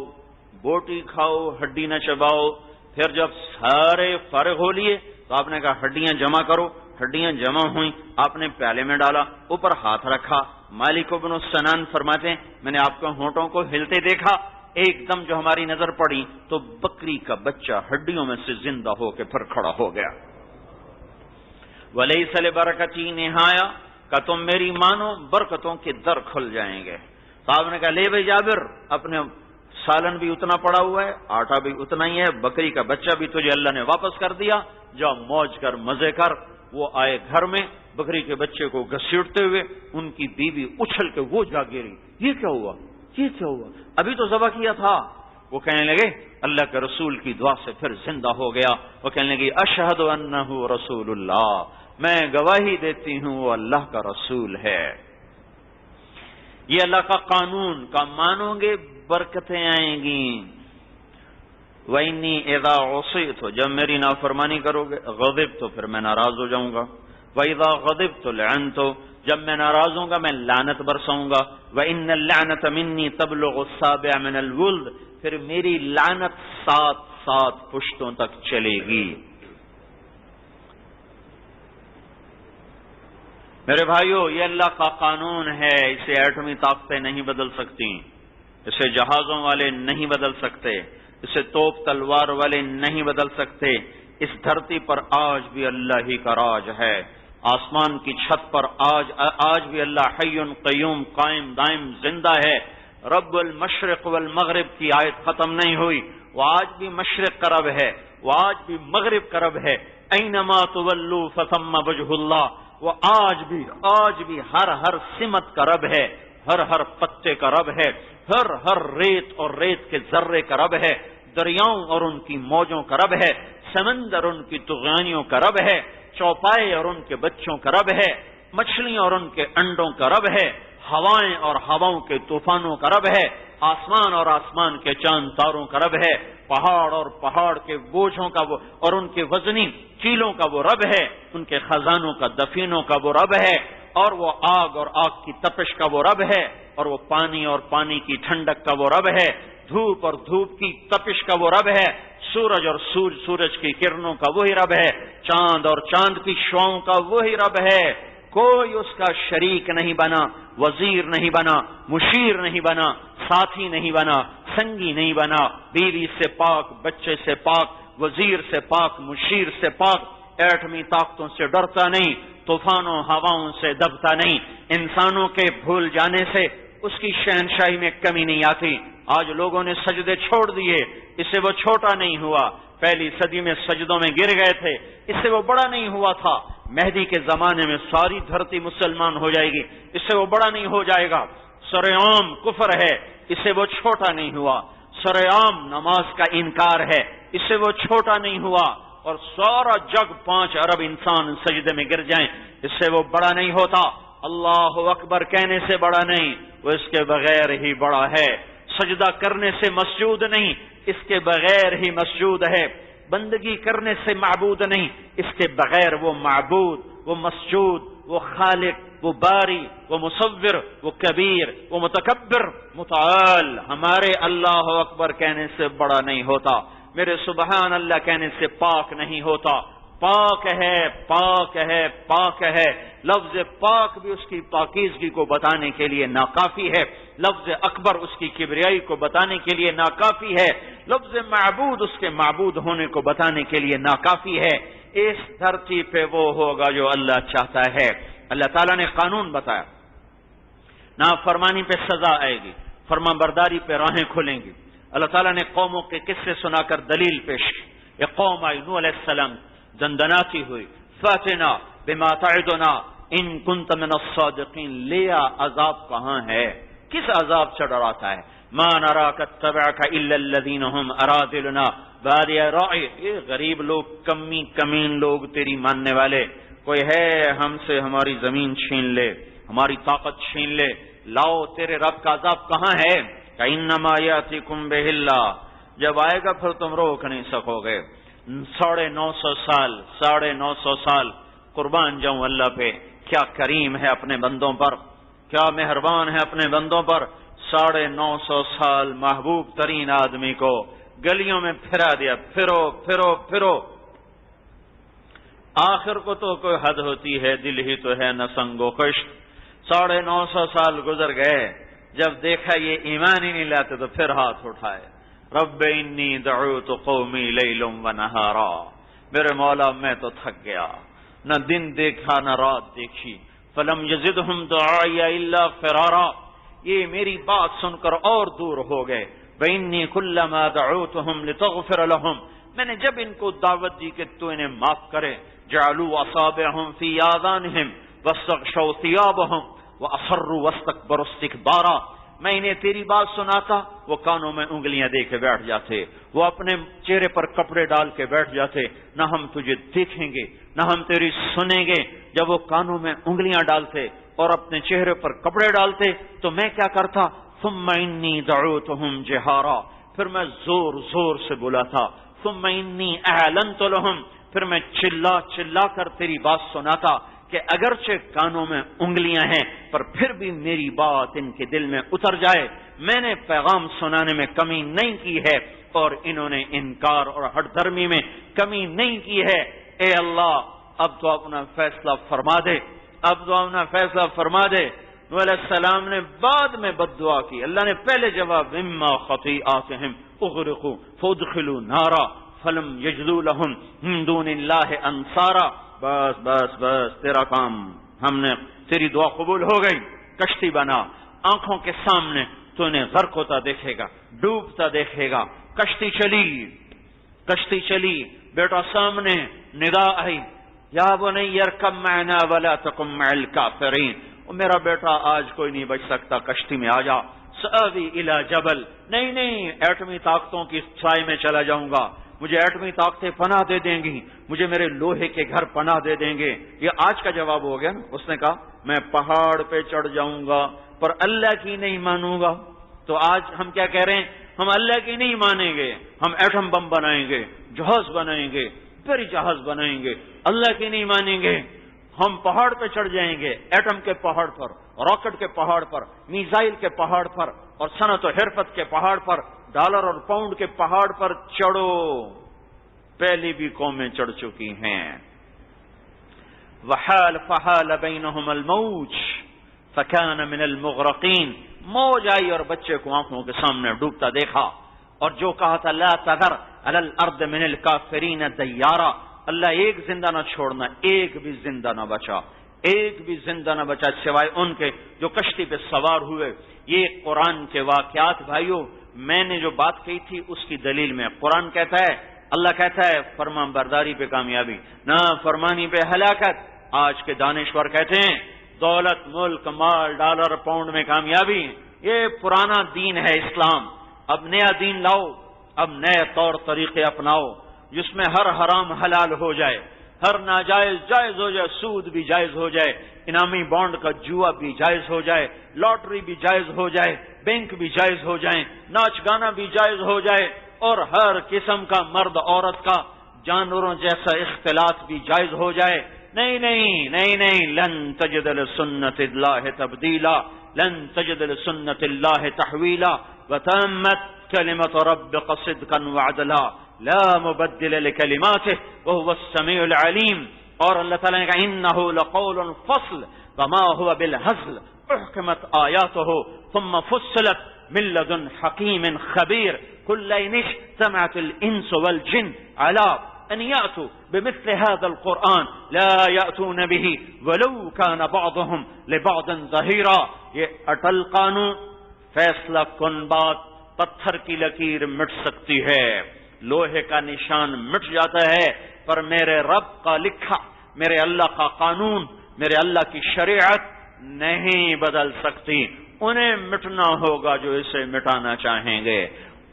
بوٹی کھاؤ ہڈی نہ چباؤ۔ پھر جب سارے فارغ ہو لیے تو آپ نے کہا ہڈیاں جمع کرو، ہڈیاں جمع ہوئیں، آپ نے پیالے میں ڈالا، اوپر ہاتھ رکھا۔ مالک بن سنان فرماتے ہیں میں نے آپ کے ہونٹوں کو ہلتے دیکھا، ایک دم جو ہماری نظر پڑی تو بکری کا بچہ ہڈیوں میں سے زندہ ہو کے پھر کھڑا ہو گیا۔ وَلَيْسَ لِبَرَكَتِهِ نِهَايَةٌ کہ تم میری مانو برکتوں کے در کھل جائیں گے۔ صاحب نے کہا لے بھائی جابر، اپنے سالن بھی اتنا پڑا ہوا ہے، آٹا بھی اتنا ہی ہے، بکری کا بچہ بھی تجھے اللہ نے واپس کر دیا، جاؤ موج کر، مزے کر۔ وہ آئے گھر میں، بکری کے بچے کو گھسیٹتے ہوئے، ان کی بیوی اچھل کے وہ جا گری، یہ کیا ہوا، یہ کیا ہوا، ابھی تو ذبح کیا تھا۔ وہ کہنے لگے اللہ کے رسول کی دعا سے پھر زندہ ہو گیا۔ وہ کہنے لگی اشہد انہ رسول اللہ، میں گواہی دیتی ہوں وہ اللہ کا رسول ہے۔ یہ اللہ کا قانون کا مانو گے برکتیں آئیں گی۔ وَإِنِّي إِذَا عُصِيتُ، جب میری نافرمانی کرو گے، غضبت تو پھر میں ناراض ہو جاؤں گا، وَإِذَا غَضِبْتُ لَعَنْتُ، جب میں ناراض ہوں گا میں لعنت برساؤں گا، وَإِنَّ اللَّعْنَةَ مِنِّي تَبْلُغُ السَّابِعَ مِنَ الْوُلْدِ، پھر میری لعنت 7 پشتوں تک چلے گی۔ میرے بھائیو، یہ اللہ کا قانون ہے، اسے ایٹمی طاقتیں نہیں بدل سکتی، اسے جہازوں والے نہیں بدل سکتے، اسے توپ تلوار والے نہیں بدل سکتے۔ اس دھرتی پر آج بھی اللہ ہی کا راج ہے، آسمان کی چھت پر آج بھی اللہ حی قیوم قائم دائم زندہ ہے۔ رب المشرق والمغرب کی آیت ختم نہیں ہوئی، وہ آج بھی مشرق کا رب ہے، وہ آج بھی مغرب کا رب ہے۔ اینما تولوا فثم وجہ اللہ، وہ آج بھی ہر سمت کا رب ہے، ہر پتے کا رب ہے، ہر ریت اور ریت کے ذرے کا رب ہے، دریاؤں اور ان کی موجوں کا رب ہے، سمندر ان کی طغیانیوں کا رب ہے، چوپائے اور ان کے بچوں کا رب ہے، مچھلیاں اور ان کے انڈوں کا رب ہے، ہوائیں اور ہواؤں کے طوفانوں کا رب ہے، آسمان اور آسمان کے چاند تاروں کا رب ہے، پہاڑ اور پہاڑ کے بوجھوں کا وہ اور ان کے وزنی چیلوں کا وہ رب ہے، ان کے خزانوں کا دفینوں کا وہ رب ہے، اور وہ آگ اور آگ کی تپش کا وہ رب ہے، اور وہ پانی اور پانی کی ٹھنڈک کا وہ رب ہے، دھوپ اور دھوپ کی تپش کا وہ رب ہے، سورج اور سورج کی کرنوں کا وہی رب ہے، چاند اور چاند کی شعاؤں کا وہی رب ہے۔ کوئی اس کا شریک نہیں بنا، وزیر نہیں بنا، مشیر نہیں بنا، ساتھی نہیں بنا، سنگی نہیں بنا، بیوی سے پاک، بچے سے پاک، وزیر سے پاک، مشیر سے پاک، ایٹمی طاقتوں سے ڈرتا نہیں، طوفانوں ہواؤں سے دبتا نہیں، انسانوں کے بھول جانے سے اس کی شہنشاہی میں کمی نہیں آتی۔ آج لوگوں نے سجدے چھوڑ دیے، اس سے وہ چھوٹا نہیں ہوا، پہلی صدی میں سجدوں میں گر گئے تھے، اس سے وہ بڑا نہیں ہوا تھا، مہدی کے زمانے میں ساری دھرتی مسلمان ہو جائے گی، اس سے وہ بڑا نہیں ہو جائے گا، سرعام کفر ہے، اس سے وہ چھوٹا نہیں ہوا، سرعام نماز کا انکار ہے، اس سے وہ چھوٹا نہیں ہوا، اور سارا جگ 5 ارب انسان سجدے میں گر جائیں، اس سے وہ بڑا نہیں ہوتا۔ اللہ اکبر کہنے سے بڑا نہیں، وہ اس کے بغیر ہی بڑا ہے، سجدہ کرنے سے مسجود نہیں، اس کے بغیر ہی مسجود ہے، بندگی کرنے سے معبود نہیں، اس کے بغیر وہ معبود، وہ مسجود، وہ خالق، وہ باری، وہ مصور، وہ کبیر، وہ متکبر، متعال ہمارے اللہ اکبر کہنے سے بڑا نہیں ہوتا، میرے سبحان اللہ کہنے سے پاک نہیں ہوتا، پاک ہے، پاک ہے، پاک ہے۔ لفظ پاک بھی اس کی پاکیزگی کو بتانے کے لیے ناکافی ہے، لفظ اکبر اس کی کبریائی کو بتانے کے لیے ناکافی ہے، لفظ معبود اس کے معبود ہونے کو بتانے کے لیے ناکافی ہے۔ اس دھرتی پہ وہ ہوگا جو اللہ چاہتا ہے۔ اللہ تعالیٰ نے قانون بتایا، نافرمانی پہ سزا آئے گی، فرما برداری پہ راہیں کھلیں گی۔ اللہ تعالیٰ نے قوموں کے قصے سنا کر دلیل پیش کی۔ یہ قوم آئی، نوح علیہ السلام دندناتی ہوئی، فاتنا بما تعدنا ان کنت من الصادقین، لیا عذاب کہاں ہے، کس عذاب سے ڈراتا ہے؟ ما نراک اتبعک الا الذین هم ارادلنا بادی الرأی، یہ غریب لوگ، کمین لوگ تیری ماننے والے، کوئی ہے ہم سے ہماری زمین چھین لے، ہماری طاقت چھین لے، لاؤ تیرے رب کا عذاب کہاں ہے؟ انما یاتیکم بہ اللہ، جب آئے گا پھر تم روک نہیں سکو گے۔ 950 سال قربان جاؤں اللہ پہ، کیا کریم ہے اپنے بندوں پر، کیا مہربان ہے اپنے بندوں پر۔ 950 سال محبوب ترین آدمی کو گلیوں میں پھرا دیا، پھرو پھرو پھرو، آخر کو تو کوئی حد ہوتی ہے، دل ہی تو ہے نہ سنگ و خشت۔ 950 سال گزر گئے، جب دیکھا یہ ایمان ہی نہیں لاتے تو پھر ہاتھ اٹھائے، رب انی دعوت قومی لیلا و نہارا، میرے مولا میں تو تھک گیا، نہ دن دیکھا نہ رات دیکھی، فلم یزدہم دعائی الا فرارا، یہ میری بات سن کر اور دور ہو گئے. وإنی کلما دعوتہم لتغفر لہم، میں نے جب ان کو دعوت دی کہ تو انہیں معاف کرے، جعلوا اصابعہم فی آذانہم واستغشوا ثیابہم واصروا واستکبروا استکبارا، میں انہیں تیری بات سناتا وہ کانوں میں انگلیاں دے کے بیٹھ جاتے، وہ اپنے چہرے پر کپڑے ڈال کے بیٹھ جاتے، نہ ہم تجھے دیکھیں گے نہ ہم تیری سنیں گے. جب وہ کانوں میں انگلیاں ڈالتے اور اپنے چہرے پر کپڑے ڈالتے تو میں کیا کرتا؟ ثم انی دعوتہم جہارا، پھر میں زور زور سے بولا تھا. ثم انی اعلنت لہم، پھر میں چلا چلا کر تیری بات سناتا کہ اگرچہ کانوں میں انگلیاں ہیں پر پھر بھی میری بات ان کے دل میں اتر جائے. میں نے پیغام سنانے میں کمی نہیں کی ہے اور انہوں نے انکار اور ہٹ دھرمی میں کمی نہیں کی ہے. اے اللہ اب تو اپنا فیصلہ فرما دے، اب تو اپنا فیصلہ فرما دے. نوح علیہ السلام نے بعد میں بد دعا کی، اللہ نے پہلے جواب مما خطیئاتہم اغرقوا فادخلوا نارا فلم یجدوا لہم من دون اللہ انصارا. بس بس بس تیرا کام، ہم نے تیری دعا قبول ہو گئی. کشتی بنا، آنکھوں کے سامنے تو انہیں غرق ہوتا دیکھے گا، ڈوبتا دیکھے گا. کشتی چلی، بیٹا سامنے نگاہ آئی، یا بنی ارکب معنا ولا تکن مع الکافرین، میرا بیٹا آج کوئی نہیں بچ سکتا، کشتی میں آ جا. سآوی الی جبل، نہیں ایٹمی طاقتوں کی سائے میں چلا جاؤں گا، مجھے ایٹمی طاقتیں پناہ دے دیں گی، مجھے میرے لوہے کے گھر پناہ دے دیں گے. یہ آج کا جواب ہو گیا نا. اس نے کہا میں پہاڑ پہ چڑھ جاؤں گا پر اللہ کی نہیں مانوں گا. تو آج ہم کیا کہہ رہے ہیں؟ ہم اللہ کی نہیں مانیں گے، ہم ایٹم بم بنائیں گے، جہاز بنائیں گے، بڑی جہاز بنائیں گے، اللہ کی نہیں مانیں گے. ہم پہاڑ پہ چڑھ جائیں گے، ایٹم کے پہاڑ پر، راکٹ کے پہاڑ پر، میزائل کے پہاڑ پر اور صنعت و حرفت کے پہاڑ پر، ڈالر اور پاؤنڈ کے پہاڑ پر چڑھو. پہلی بھی قومیں چڑھ چکی ہیں. وحال فحال بینہم الموج فکان من المغرقین، موج آئی اور بچے کو آنکھوں کے سامنے ڈوبتا دیکھا. اور جو کہا تھا لا تذر علی الارض من الکافرین دیارا، اللہ ایک زندہ نہ چھوڑنا، ایک بھی زندہ نہ بچا، ایک بھی زندہ نہ بچا سوائے ان کے جو کشتی پہ سوار ہوئے. یہ قرآن کے واقعات بھائیوں، میں نے جو بات کہی تھی اس کی دلیل میں قرآن کہتا ہے، اللہ کہتا ہے فرمان برداری پہ کامیابی، نہ فرمانی پہ ہلاکت. آج کے دانشور کہتے ہیں دولت، ملک، مال، ڈالر، پاؤنڈ میں کامیابی. یہ پرانا دین ہے اسلام. اب نیا دین لاؤ، اب نئے طور طریقے اپناؤ جس میں ہر حرام حلال ہو جائے، ہر ناجائز جائز ہو جائے، سود بھی جائز ہو جائے، انعامی بانڈ کا جوا بھی جائز ہو جائے، لاٹری بھی جائز ہو جائے، بینک بھی جائز ہو جائیں، ناچ گانا بھی جائز ہو جائے، اور ہر قسم کا مرد عورت کا جانوروں جیسا اختلاط بھی جائز ہو جائے. نہیں، لن تجد لسنت اللہ تبدیلا، لن تجد لسنت اللہ تحویلا، وتمت کلمۃ ربک صدقا وعدلا لا مبدل لکلماته وهو السمیع العلیم. اور اللہ تعالیٰ نے کہا انہ لقول فصل وما هو بالهزل احکمت آیاته ثم فصلت من لدن حکیم خبیر قل ان اجتمعت الانس والجن على ان یأتوا بمثل هذا القرآن لا یأتون به ولو كان بعضهم لبعض ظہیرا. یہ اٹل قانون، فیصلہ کن بات، پتھر کی لکیر مٹ سکتی ہے، لوہے کا نشان مٹ جاتا ہے، پر میرے رب کا لکھا، میرے اللہ کا قانون، میرے اللہ کی شریعت نہیں بدل سکتی. انہیں مٹنا ہوگا جو اسے مٹانا چاہیں گے،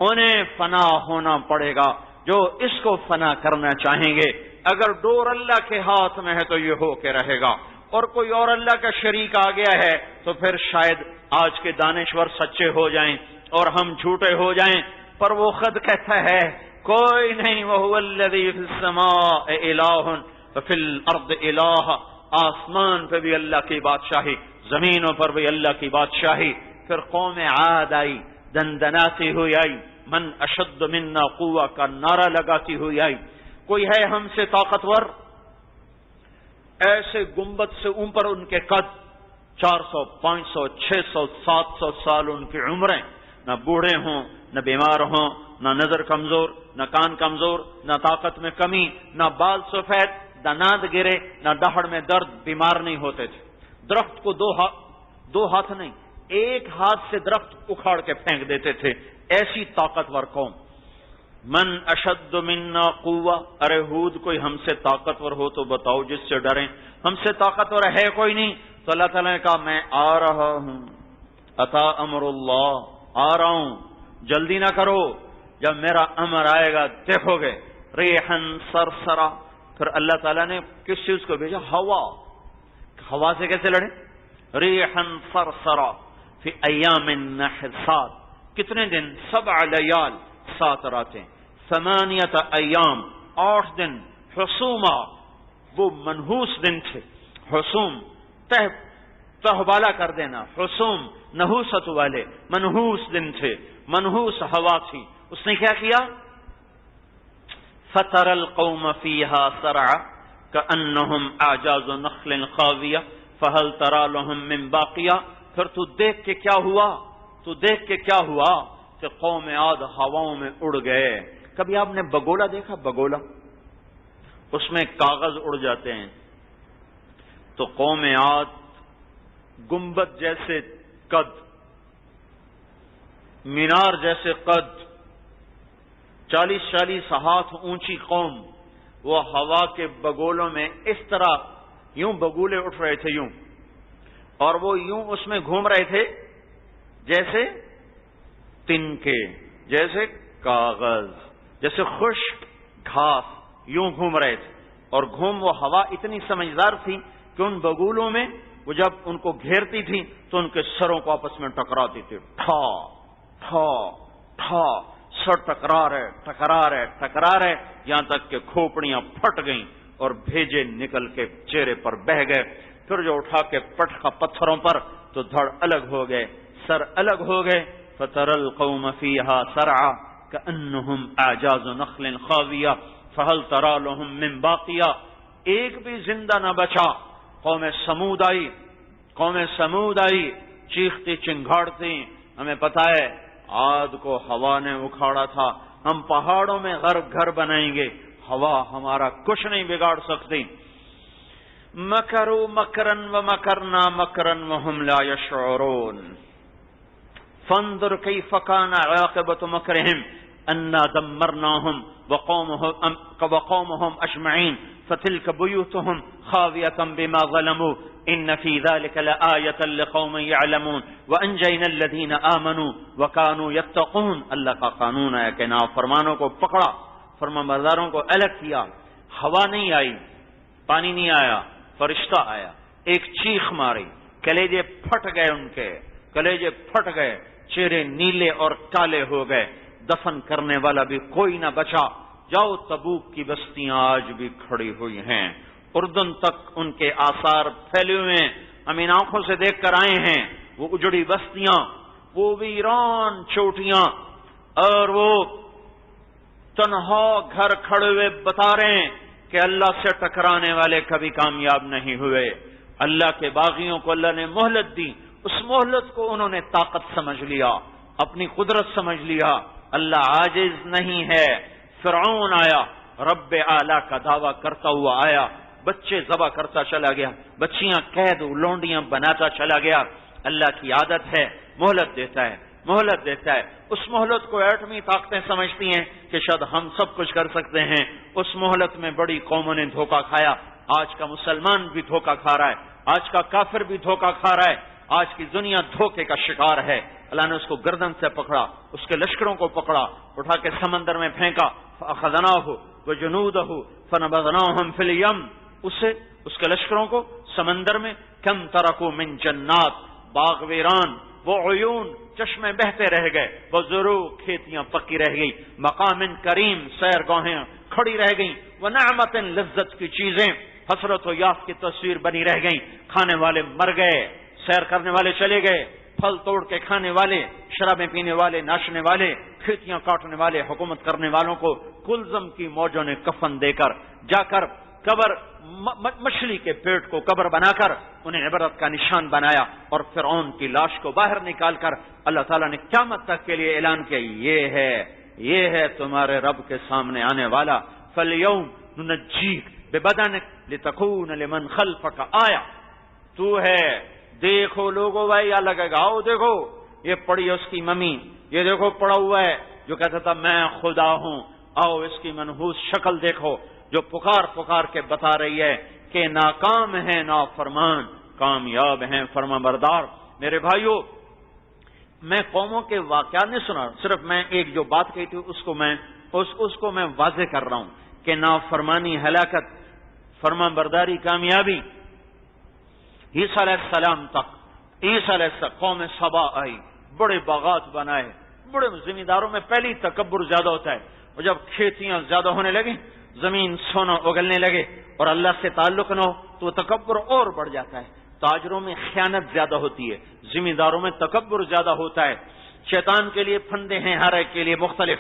انہیں فنا ہونا پڑے گا جو اس کو فنا کرنا چاہیں گے. اگر ڈور اللہ کے ہاتھ میں ہے تو یہ ہو کے رہے گا، اور کوئی اور اللہ کا شریک آ گیا ہے تو پھر شاید آج کے دانشور سچے ہو جائیں اور ہم جھوٹے ہو جائیں. پر وہ خود کہتا ہے کوئی نہیں، وَهُوَ الَّذِي فِي السَّمَاءِ إِلَٰهٌ وَفِي الْأَرْضِ إِلَٰهٌ، آسمان پہ بھی اللہ کی بادشاہی، زمینوں پر بھی اللہ کی بادشاہی. پھر قوم عاد آئی، دندناتی ہوئی آئی، من اشد منا قوہ کا نعرہ لگاتی ہوئی آئی. کوئی ہے ہم سے طاقتور؟ ایسے گنبد سے اوپر ان کے قد، 400 500 600 700 سال ان کی عمریں، نہ بوڑھے ہوں، نہ بیمار ہوں، نہ نظر کمزور، نہ کان کمزور، نہ طاقت میں کمی، نہ بال سفید، نہ ناند گرے، نہ دہڑ میں درد، بیمار نہیں ہوتے تھے. درخت کو دو ہاتھ نہیں، ایک ہاتھ سے درخت اکھاڑ کے پھینک دیتے تھے، ایسی طاقتور قوم. من اشد منا قوہ، ارے ہود کوئی ہم سے طاقتور ہو تو بتاؤ جس سے ڈریں، ہم سے طاقتور ہے کوئی نہیں. تو اللہ تعالیٰ نے کہا میں آ رہا ہوں، اتا امر اللہ، آ رہا ہوں، جلدی نہ کرو، جب میرا امر آئے گا دیکھو گے. ریحن سرسرا، پھر اللہ تعالیٰ نے کس چیز کو بھیجا؟ ہوا. ہوا سے کیسے لڑے؟ ریحن سرسرا فی ایام نحسات، کتنے دن؟ 7 لیال، 7 راتیں، 8 ایام، 8 دن. حسوما، وہ منحوس دن تھے. حسوم تہبالا کر دینا، حسوم نحوست والے، منحوس دن تھے، منحوس ہوا تھی. اس نے کیا کیا؟ فَتَرَ الْقَوْمَ فِيهَا سَرْعًا كَأَنَّهُمْ أَعْجَازُ نَخْلٍ خَاوِيَةٍ فَهَلْ تَرَىٰ لَهُم مِّن بَاقِيَةٍ. پھر تو دیکھ کے کیا ہوا؟ تو دیکھ کے کیا ہوا کہ قوم عاد ہواؤں میں اڑ گئے. کبھی آپ نے بگولا دیکھا؟ بگولا، اس میں کاغذ اڑ جاتے ہیں. تو قوم عاد گنبد جیسے قد، مینار جیسے قد، 40 ہاتھ اونچی قوم، وہ ہوا کے بگولوں میں اس طرح یوں بگولے اٹھ رہے تھے یوں، اور وہ یوں اس میں گھوم رہے تھے جیسے تنکے، جیسے کاغذ، جیسے خشک گھاس، یوں گھوم رہے تھے. اور وہ ہوا اتنی سمجھدار تھی کہ ان بگولوں میں وہ جب ان کو گھیرتی تھی تو ان کے سروں کو آپس میں ٹکراتی تھی. ٹھا ٹھا ٹھا، سر ٹکرا رہے یہاں تک کہ کھوپڑیاں پھٹ گئیں اور بھیجے نکل کے چہرے پر بہہ گئے. پھر جو اٹھا کے پٹخا پتھروں پر تو دھڑ الگ ہو گئے، سر الگ ہو گئے. فَتَرَى الْقَوْمَ فِيهَا سَرْعًا كَأَنَّهُمْ أَعْجَازُ نَخْلٍ خَاوِيَةٍ فَهَلْ تَرَىٰ لَهُم مِّن بَاقِيَةٍ. ایک بھی زندہ نہ بچا. قوم سمود آئی چیختی چنگھاڑتی، ہمیں پتا ہے عاد کو ہوا نے اکھاڑا تھا، ہم پہاڑوں میں گھر بنائیں گے، ہوا ہمارا کچھ نہیں بگاڑ سکتی. مکروا مکرا ومکرنا مکرا وهم لا يشعرون. فانظر كيف كان عاقبة مكرهم أنا دمرناهم وقومهم أجمعين فتلك بيوتهم خاوية بما ظلموا إن في ذلك لآية لقوم يعلمون وأنجينا الذين آمنوا وكانوا يتقون. اللہ کا قانون ہے کہ نافرمانوں کو پکڑا، فرمانبرداروں کو الگ کیا. ہوا نہیں آئی، پانی نہیں آیا، فرشتہ آیا، ایک چیخ ماری، کلیجے پھٹ گئے، ان کے کلیجے پھٹ گئے، چہرے نیلے اور کالے ہو گئے، دفن کرنے والا بھی کوئی نہ بچا. جاؤ تبوک کی بستیاں آج بھی کھڑی ہوئی ہیں، اردن تک ان کے آثار پھیلے ہوئے ہیں، ہم ان آنکھوں سے دیکھ کر آئے ہیں. وہ اجڑی بستیاں، وہ ویران چوٹیاں، اور وہ تنہا گھر کھڑے ہوئے بتا رہے ہیں کہ اللہ سے ٹکرانے والے کبھی کامیاب نہیں ہوئے. اللہ کے باغیوں کو اللہ نے مہلت دی، اس مہلت کو انہوں نے طاقت سمجھ لیا، اپنی قدرت سمجھ لیا. اللہ عاجز نہیں ہے. فرعون آیا، رب اعلیٰ کا دعویٰ کرتا ہوا آیا، بچے ذبح کرتا چلا گیا، بچیاں قید لونڈیاں بناتا چلا گیا. اللہ کی عادت ہے، مہلت دیتا ہے. اس مہلت کو ایٹمی طاقتیں سمجھتی ہیں کہ شاید ہم سب کچھ کر سکتے ہیں. اس مہلت میں بڑی قوموں نے دھوکہ کھایا. آج کا مسلمان بھی دھوکہ کھا رہا ہے، آج کا کافر بھی دھوکہ کھا رہا ہے. آج کی دنیا دھوکے کا شکار ہے. اللہ نے اس کو گردن سے پکڑا، اس کے لشکروں کو پکڑا، اٹھا کے سمندر میں پھینکا. فَأَخَذْنَاهُ وَجُنُودَهُ فَنَبَذْنَاهُمْ فِي الْيَمِّ. اس کے لشکروں کو سمندر میں. کم ترکوا من جنات، باغ ویران، وہ عیون، چشمے بہتے رہ گئے، وہ زروع، کھیتیاں پکی رہ گئی، مقام کریم، سیر گاہیں کھڑی رہ گئیں، ونعمت، لذت کی چیزیں حسرت و یاس کی تصویر بنی رہ گئیں. کھانے والے مر گئے، سیر کرنے والے چلے گئے، پھل توڑ کے کھانے والے، شرابیں پینے والے، ناچنے والے، کھیتیاں کاٹنے والے، حکومت کرنے والوں کو کلزم کی موجوں نے کفن دے کر جا کر قبر، مچھلی کے پیٹ کو قبر بنا کر انہیں عبرت کا نشان بنایا. اور فرعون کی لاش کو باہر نکال کر اللہ تعالیٰ نے قیامت تک کے لیے اعلان کیا، یہ ہے تمہارے رب کے سامنے آنے والا. فَالْيَوْمَ نُنَجِّيكَ بِبَدَنِكَ لِتَكُونَ لِمَنْ خَلْفَكَ آیَةً. تو ہے، دیکھو لوگوں بھائی یا لگے گا، آؤ دیکھو یہ پڑی ہے اس کی ممی، یہ دیکھو پڑا ہوا ہے جو کہتا تھا میں خدا ہوں، آؤ اس کی منحوس شکل دیکھو جو پکار پکار کے بتا رہی ہے کہ ناکام ہے نافرمان، کامیاب ہیں فرمانبردار۔ میرے بھائیو، میں قوموں کے واقعات نہیں سنا، صرف میں ایک جو بات کہی تھی اس کو میں واضح کر رہا ہوں کہ نافرمانی ہلاکت، فرمانبرداری کامیابی۔ عیسیٰ علیہ السلام تک، عیسیٰ علیہ السلام قوم سبا آئی، بڑے باغات بنائے، بڑے زمینداروں میں پہلی تکبر زیادہ ہوتا ہے، اور جب کھیتیاں زیادہ ہونے لگیں، زمین سونا اگلنے لگے اور اللہ سے تعلق نہ ہو تو وہ تکبر اور بڑھ جاتا ہے۔ تاجروں میں خیانت زیادہ ہوتی ہے، زمینداروں میں تکبر زیادہ ہوتا ہے، شیطان کے لیے پھندے ہیں ہر ایک کے لیے مختلف،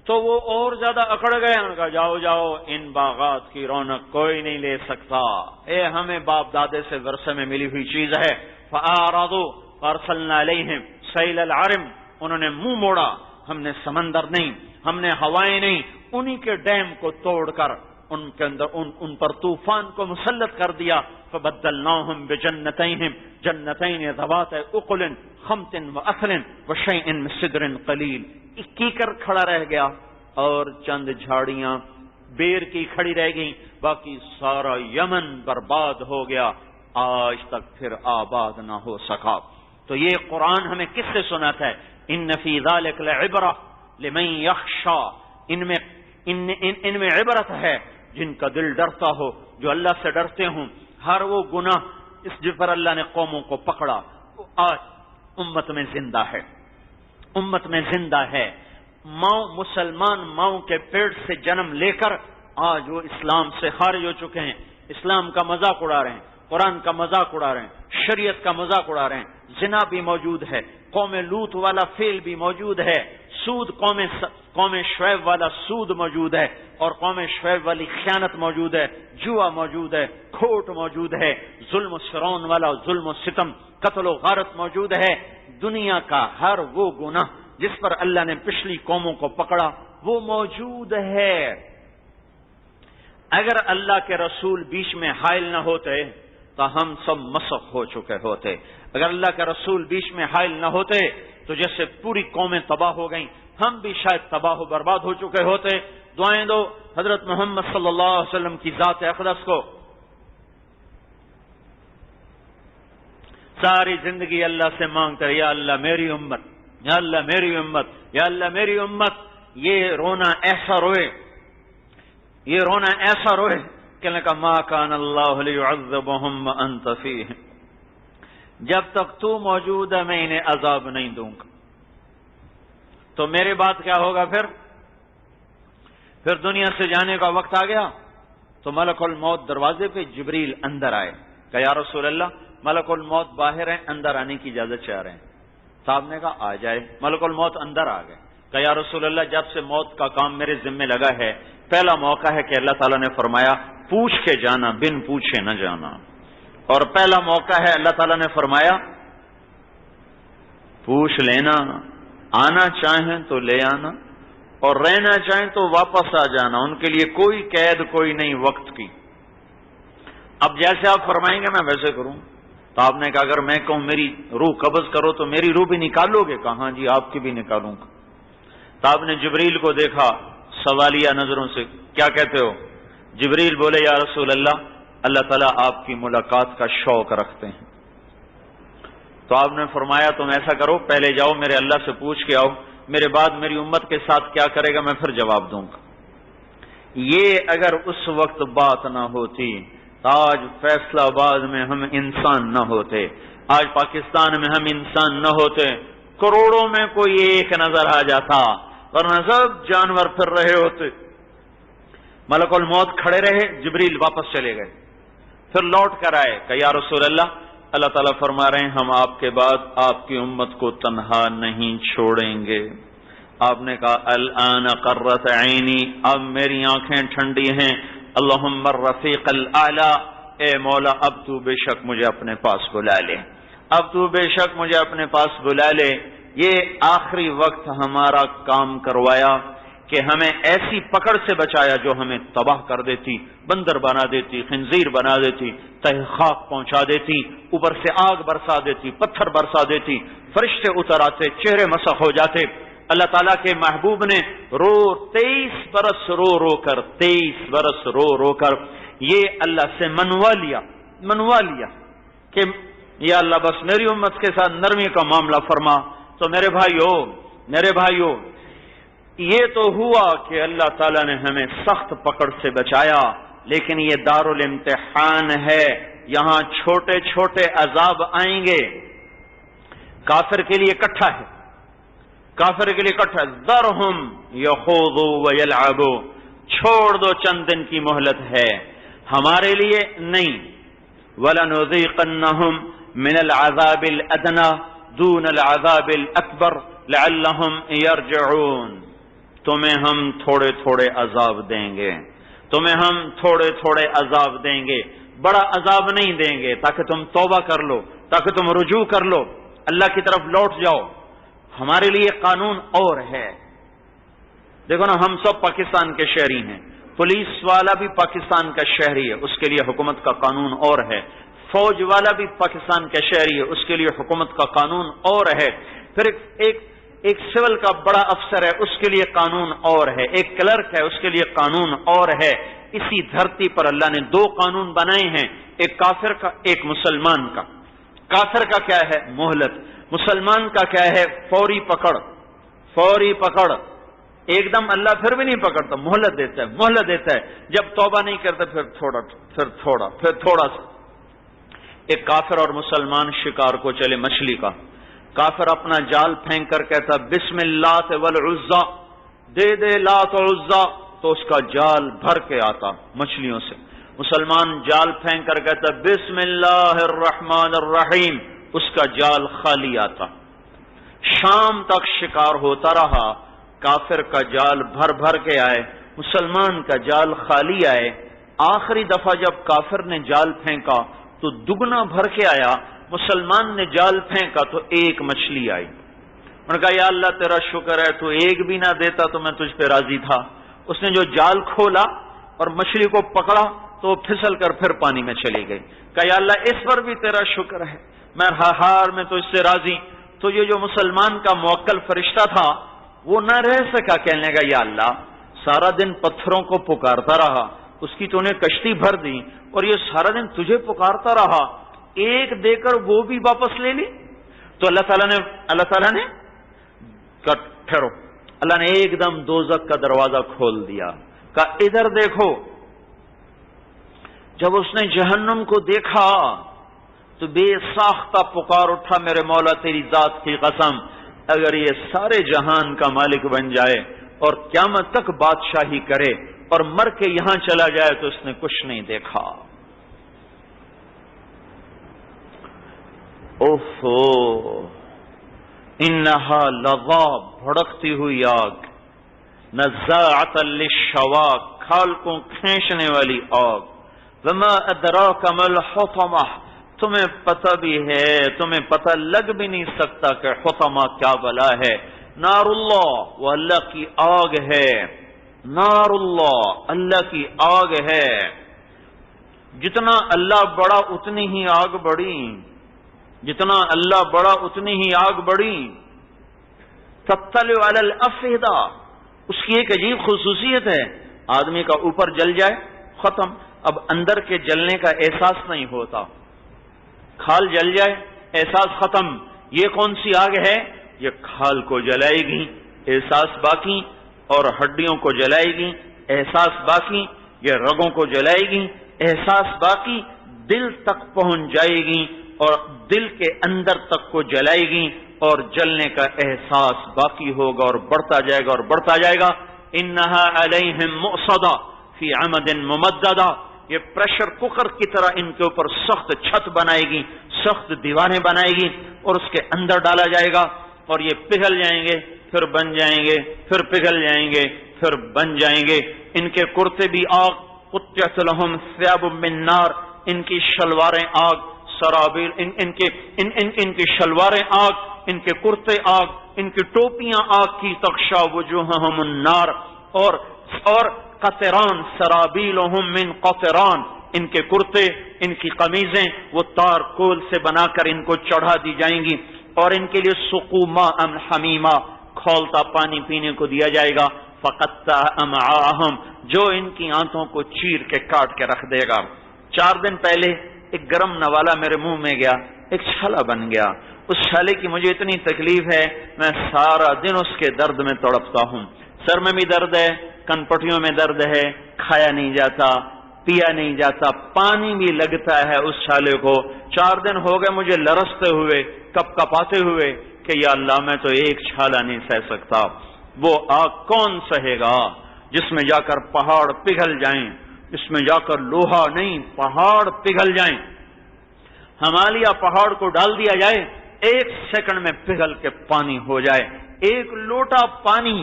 تو وہ اور زیادہ اکڑ گئے، ان کا جاؤ جاؤ ان باغات کی رونق کوئی نہیں لے سکتا، اے ہمیں باپ دادے سے ورثے میں ملی ہوئی چیز ہے۔ فَأَعْرَضُوا فَأَرْسَلْنَا عَلَيْهِمْ سَيْلَ الْعَرِمِ، انہوں نے منہ موڑا، ہم نے سمندر نہیں، ہم نے ہوائیں نہیں، انہی کے ڈیم کو توڑ کر ان کے اندر ان پر طوفان کو مسلط کر دیا۔ فَبَدَّلْنَاهُمْ بِجَنَّتَيْهِمْ جَنَّتَيْنِ ذَوَاتِ أُكُلٍ خَمْطٍ وَأَثْلٍ وَشَيْءٍ مِّن سِدْرٍ قَلِيلٍ، ایک کیکر کھڑا رہ گیا اور چند جھاڑیاں بیر کی کھڑی رہ گئیں، باقی سارا یمن برباد ہو گیا، آج تک پھر آباد نہ ہو سکا۔ تو یہ قرآن ہمیں کس سے سناتا ہے؟ ان فی ذلک لعبرہ لمن یخشی، ان میں عبرت ہے جن کا دل ڈرتا ہو، جو اللہ سے ڈرتے ہوں۔ ہر وہ گناہ جس پر اللہ نے قوموں کو پکڑا وہ آج امت میں زندہ ہے، امت میں زندہ ہے۔ مسلمان ماؤں کے پیٹ سے جنم لے کر آج وہ اسلام سے خارج ہو چکے ہیں، اسلام کا مذاق اڑا رہے ہیں، قرآن کا مذاق اڑا رہے ہیں، شریعت کا مذاق اڑا رہے ہیں۔ زنا بھی موجود ہے، قوم لوط والا فعل بھی موجود ہے، سود قوم شعیب والا سود موجود ہے، اور قوم شعیب والی خیانت موجود ہے، جوا موجود ہے، کھوٹ موجود ہے، ظلم و فرعون والا ظلم و ستم، قتل و غارت موجود ہے۔ دنیا کا ہر وہ گناہ جس پر اللہ نے پچھلی قوموں کو پکڑا وہ موجود ہے۔ اگر اللہ کے رسول بیچ میں حائل نہ ہوتے تو ہم سب مسخ ہو چکے ہوتے، اگر اللہ کے رسول بیچ میں حائل نہ ہوتے تو جیسے پوری قومیں تباہ ہو گئیں، ہم بھی شاید تباہ و برباد ہو چکے ہوتے۔ دعائیں دو حضرت محمد صلی اللہ علیہ وسلم کی ذات اقدس کو، ساری زندگی اللہ سے مانگتے رہے، یا اللہ میری امت، یا اللہ میری امت، یا اللہ میری امت۔ یہ رونا ایسا روئے، یہ رونا ایسا روئے کہ ما کان اللہ لیعذبہم وانت فیہم، جب تک تو موجود ہے میں انہیں عذاب نہیں دوں گا۔ تو میرے بعد کیا ہوگا؟ پھر دنیا سے جانے کا وقت آ گیا تو ملک الموت دروازے پہ، جبریل اندر آئے، کہ یا رسول اللہ ملک الموت باہر ہیں، اندر آنے کی اجازت چاہ رہے ہیں۔ صاحب نے کہا آ جائے، ملک الموت اندر آ گئے، کہ یا رسول اللہ جب سے موت کا کام میرے ذمہ لگا ہے، پہلا موقع ہے کہ اللہ تعالیٰ نے فرمایا پوچھ کے جانا، بن پوچھے نہ جانا، اور پہلا موقع ہے اللہ تعالیٰ نے فرمایا پوچھ لینا، آنا چاہیں تو لے آنا اور رہنا چاہیں تو واپس آ جانا، ان کے لیے کوئی قید کوئی نہیں وقت کی۔ اب جیسے آپ فرمائیں گے میں ویسے کروں۔ تو آپ نے کہا اگر میں کہوں میری روح قبض کرو تو میری روح بھی نکالو گے؟ کہا ہاں جی آپ کی بھی نکالوں گا۔ تو آپ نے جبریل کو دیکھا سوالیہ نظروں سے، کیا کہتے ہو؟ جبریل بولے یا رسول اللہ، اللہ تعالیٰ آپ کی ملاقات کا شوق رکھتے ہیں۔ تو آپ نے فرمایا تم ایسا کرو، پہلے جاؤ میرے اللہ سے پوچھ کے آؤ، میرے بعد میری امت کے ساتھ کیا کرے گا میں پھر جواب دوں گا۔ یہ اگر اس وقت بات نہ ہوتی، آج فیصلہ آباد میں ہم انسان نہ ہوتے، آج پاکستان میں ہم انسان نہ ہوتے، کروڑوں میں کوئی ایک نظر آ جاتا، ورنہ سب جانور پھر رہے ہوتے۔ ملک الموت کھڑے رہے، جبریل واپس چلے گئے، پھر لوٹ کر آئے کہ یا رسول اللہ، اللہ تعالیٰ فرما رہے ہیں ہم آپ کے بعد آپ کی امت کو تنہا نہیں چھوڑیں گے۔ آپ نے کہا الآن قرت عینی، اب میری آنکھیں ٹھنڈی ہیں، اللہم الرفیق الاعلی، اے مولا اب تو بے شک مجھے اپنے پاس بلا لے، اب تو بے شک مجھے اپنے پاس بلا لے۔ یہ آخری وقت ہمارا کام کروایا کہ ہمیں ایسی پکڑ سے بچایا جو ہمیں تباہ کر دیتی، بندر بنا دیتی، خنزیر بنا دیتی، تہ خاک پہنچا دیتی، اوپر سے آگ برسا دیتی، پتھر برسا دیتی، فرشتے اتر آتے، چہرے مسخ ہو جاتے۔ اللہ تعالیٰ کے محبوب نے 23 برس رو کر یہ اللہ سے منوا لیا کہ یا اللہ بس میری امت کے ساتھ نرمی کا معاملہ فرما۔ تو میرے بھائیو یہ تو ہوا کہ اللہ تعالیٰ نے ہمیں سخت پکڑ سے بچایا، لیکن یہ دارالامتحان ہے، یہاں چھوٹے چھوٹے عذاب آئیں گے۔ کافر کے لیے اکٹھا ہے، ذرہم یخوضوا ویلعبوا، چھوڑ دو چند دن کی مہلت ہے، ہمارے لیے نہیں۔ وَلَنُذِيقَنَّهُمْ مِنَ الْعَذَابِ الْأَدْنَى دُونَ الْعَذَابِ الْأَكْبَرِ لَعَلَّهُمْ يَرْجِعُونَ، تمہیں ہم تھوڑے تھوڑے عذاب دیں گے، بڑا عذاب نہیں دیں گے، تاکہ تم توبہ کر لو، تاکہ تم رجوع کر لو، اللہ کی طرف لوٹ جاؤ۔ ہمارے لیے قانون اور ہے۔ دیکھو نا، ہم سب پاکستان کے شہری ہیں، پولیس والا بھی پاکستان کا شہری ہے، اس کے لیے حکومت کا قانون اور ہے، فوج والا بھی پاکستان کا شہری ہے، اس کے لیے حکومت کا قانون اور ہے، پھر ایک سول کا بڑا افسر ہے، اس کے لیے قانون اور ہے، ایک کلرک ہے، اس کے لیے قانون اور ہے۔ اسی دھرتی پر اللہ نے 2 قانون بنائے ہیں، ایک کافر کا، ایک مسلمان کا۔ کافر کا کیا ہے؟ مہلت۔ مسلمان کا کیا ہے؟ فوری پکڑ۔ ایک دم اللہ پھر بھی نہیں پکڑتا، مہلت دیتا ہے، جب توبہ نہیں کرتا پھر تھوڑا سا۔ ایک کافر اور مسلمان شکار کو چلے مچھلی کا، کافر اپنا جال پھینک کر کہتا بسم اللہ والعزا، دے لات و عزا، تو اس کا جال بھر کے آتا مچھلیوں سے۔ مسلمان جال پھینک کر کہتا بسم اللہ الرحمن الرحیم، اس کا جال خالی آتا۔ شام تک شکار ہوتا رہا، کافر کا جال بھر کے آئے، مسلمان کا جال خالی آئے۔ آخری دفعہ جب کافر نے جال پھینکا تو دگنا بھر کے آیا، مسلمان نے جال پھینکا تو 1 مچھلی آئی۔ انہوں نے کہا یا اللہ تیرا شکر ہے، تو 1 بھی نہ دیتا تو میں تجھ پہ راضی تھا۔ اس نے جو جال کھولا اور مچھلی کو پکڑا تو وہ پھسل کر پھر پانی میں چلی گئی۔ کہا یا اللہ اس پر بھی تیرا شکر ہے، میں ہار میں تو اس سے راضی۔ تو یہ جو مسلمان کا موکل فرشتہ تھا وہ نہ رہ سکا، کہنے لگا یا اللہ سارا دن پتھروں کو پکارتا رہا، اس کی تو نے کشتی بھر دی، اور یہ سارا دن تجھے پکارتا رہا، 1 دے کر وہ بھی واپس لے لی۔ تو اللہ تعالیٰ نے ٹھہرو، اللہ نے ایک دم دوزخ کا دروازہ کھول دیا، کہا ادھر دیکھو۔ جب اس نے جہنم کو دیکھا تو بے ساختہ پکار اٹھا میرے مولا تیری ذات کی قسم، اگر یہ سارے جہان کا مالک بن جائے اور قیامت تک بادشاہی کرے اور مر کے یہاں چلا جائے تو اس نے کچھ نہیں دیکھا۔ اوفو انہا لظا، بھڑکتی ہوئی آگ، نزاعۃ للشوا، کھال کو کھینچنے والی آگ، وما ادراک ما الحطمہ، تمہیں پتہ بھی ہے، تمہیں پتہ لگ بھی نہیں سکتا کہ حطمہ کیا بلا ہے۔ نار اللہ، وہ اللہ کی آگ ہے، نار اللہ، اللہ کی آگ ہے۔ جتنا اللہ بڑا اتنی ہی آگ بڑی، جتنا اللہ بڑا اتنی ہی آگ بڑی۔ تطلع علی الافئدہ، اس کی ایک عجیب خصوصیت ہے، آدمی کا اوپر جل جائے ختم، اب اندر کے جلنے کا احساس نہیں ہوتا، کھال جل جائے احساس ختم۔ یہ کون سی آگ ہے؟ یہ کھال کو جلائے گی، احساس باقی، اور ہڈیوں کو جلائے گی، احساس باقی، یہ رگوں کو جلائے گی، احساس باقی، دل تک پہنچ جائے گی اور دل کے اندر تک کو جلائے گی، اور جلنے کا احساس باقی ہوگا اور بڑھتا جائے گا اور بڑھتا جائے گا۔ انہا علیہم مؤصدہ فی عمد ممددہ، یہ پریشر کوکر کی طرح ان کے اوپر سخت چھت بنائے گی، سخت دیواریں بنائے گی، اور اس کے اندر ڈالا جائے گا، اور یہ پگھل جائیں گے، پھر بن جائیں گے، پھر پگھل جائیں گے، پھر بن جائیں گے۔ ان کے کرتے بھی آگ، قطعت لہم ثیاب من نار، ان کی شلواریں آگ، سرابیل، ان کی شلواریں آگ، ان کے کرتے آگ، ان کی ٹوپیاں آگ کی، تغشا وجوہہم النار، اور قطران سرابیلہم من قطران، ان کے کرتے، ان کی قمیضیں وہ تار کول سے بنا کر ان کو چڑھا دی جائیں گی، اور ان کے لیے سقوا ماء حمیما، کھولتا پانی پینے کو دیا جائے گا، فقطع امعاءہم، جو ان کی آنتوں کو چیر کے کاٹ کے رکھ دے گا۔ 4 دن پہلے ایک گرم نوالا میرے منہ میں گیا، ایک چھالا بن گیا، اس چھالے کی مجھے اتنی تکلیف ہے، میں سارا دن اس کے درد میں تڑپتا ہوں، سر میں بھی درد ہے، کن پٹیوں میں درد ہے، کھایا نہیں جاتا، پیا نہیں جاتا، پانی بھی لگتا ہے اس چھالے کو۔ 4 دن ہو گئے مجھے لرزتے ہوئے، کپ کپاتے ہوئے کہ یا اللہ میں تو ایک چھالا نہیں سہ سکتا۔ وہ آگ کون سہے گا جس میں جا کر پہاڑ پگھل جائیں، جس میں جا کر لوہا نہیں پہاڑ پگھل جائیں، ہمالیہ پہاڑ کو ڈال دیا جائے، 1 سیکنڈ میں پگھل کے پانی ہو جائے، 1 لوٹا پانی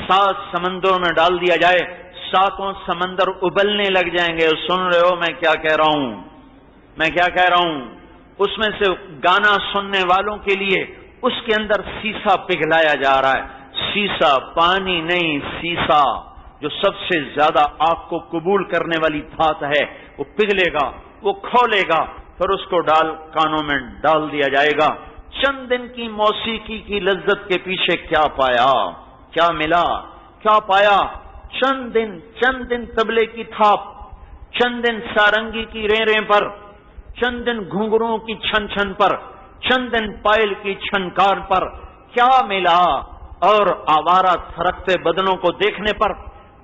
7 سمندروں میں ڈال دیا جائے، 7 سمندر ابلنے لگ جائیں گے۔ سن رہے ہو میں کیا کہہ رہا ہوں؟ میں کیا کہہ رہا ہوں؟ اس میں سے گانا سننے والوں کے لیے اس کے اندر سیسا پگھلایا جا رہا ہے، سیسا، پانی نہیں، سیسا جو سب سے زیادہ آگ کو قبول کرنے والی دھات ہے، وہ پگھلے گا، وہ کھولے گا، پھر اس کو کانوں میں ڈال دیا جائے گا۔ چند دن کی موسیقی کی لذت کے پیچھے کیا پایا، کیا ملا، کیا پایا؟ چند دن طبلے کی تھاپ، چند دن سارنگی کی ریں پر، چند دن گھنگروں کی چھن چھن پر، چند دن پائل کی چھنکار پر، کیا ملا؟ اور آوارہ تھرکتے بدنوں کو دیکھنے پر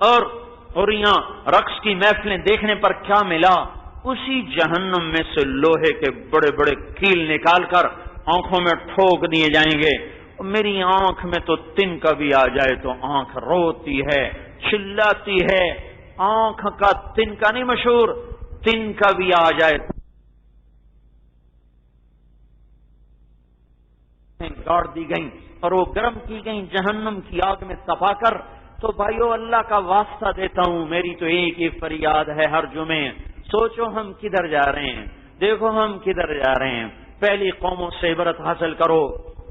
اور یہاں رقص کی محفلیں دیکھنے پر کیا ملا؟ اسی جہنم میں سے لوہے کے بڑے بڑے کیل نکال کر آنکھوں میں ٹھوک دیے جائیں گے۔ میری آنکھ میں تو تن کا بھی آ جائے تو آنکھ روتی ہے، چلاتی ہے۔ آنکھ کا تن کا نہیں مشہور، تن کا بھی آ جائے گاڑ دی گئیں اور وہ گرم کی گئیں جہنم کی آگ میں تپا کر۔ تو بھائیو اللہ کا واسطہ دیتا ہوں، میری تو ایک ہی فریاد ہے ہر جمعے، سوچو ہم کدھر جا رہے ہیں، دیکھو ہم کدھر جا رہے ہیں۔ پہلی قوموں سے عبرت حاصل کرو،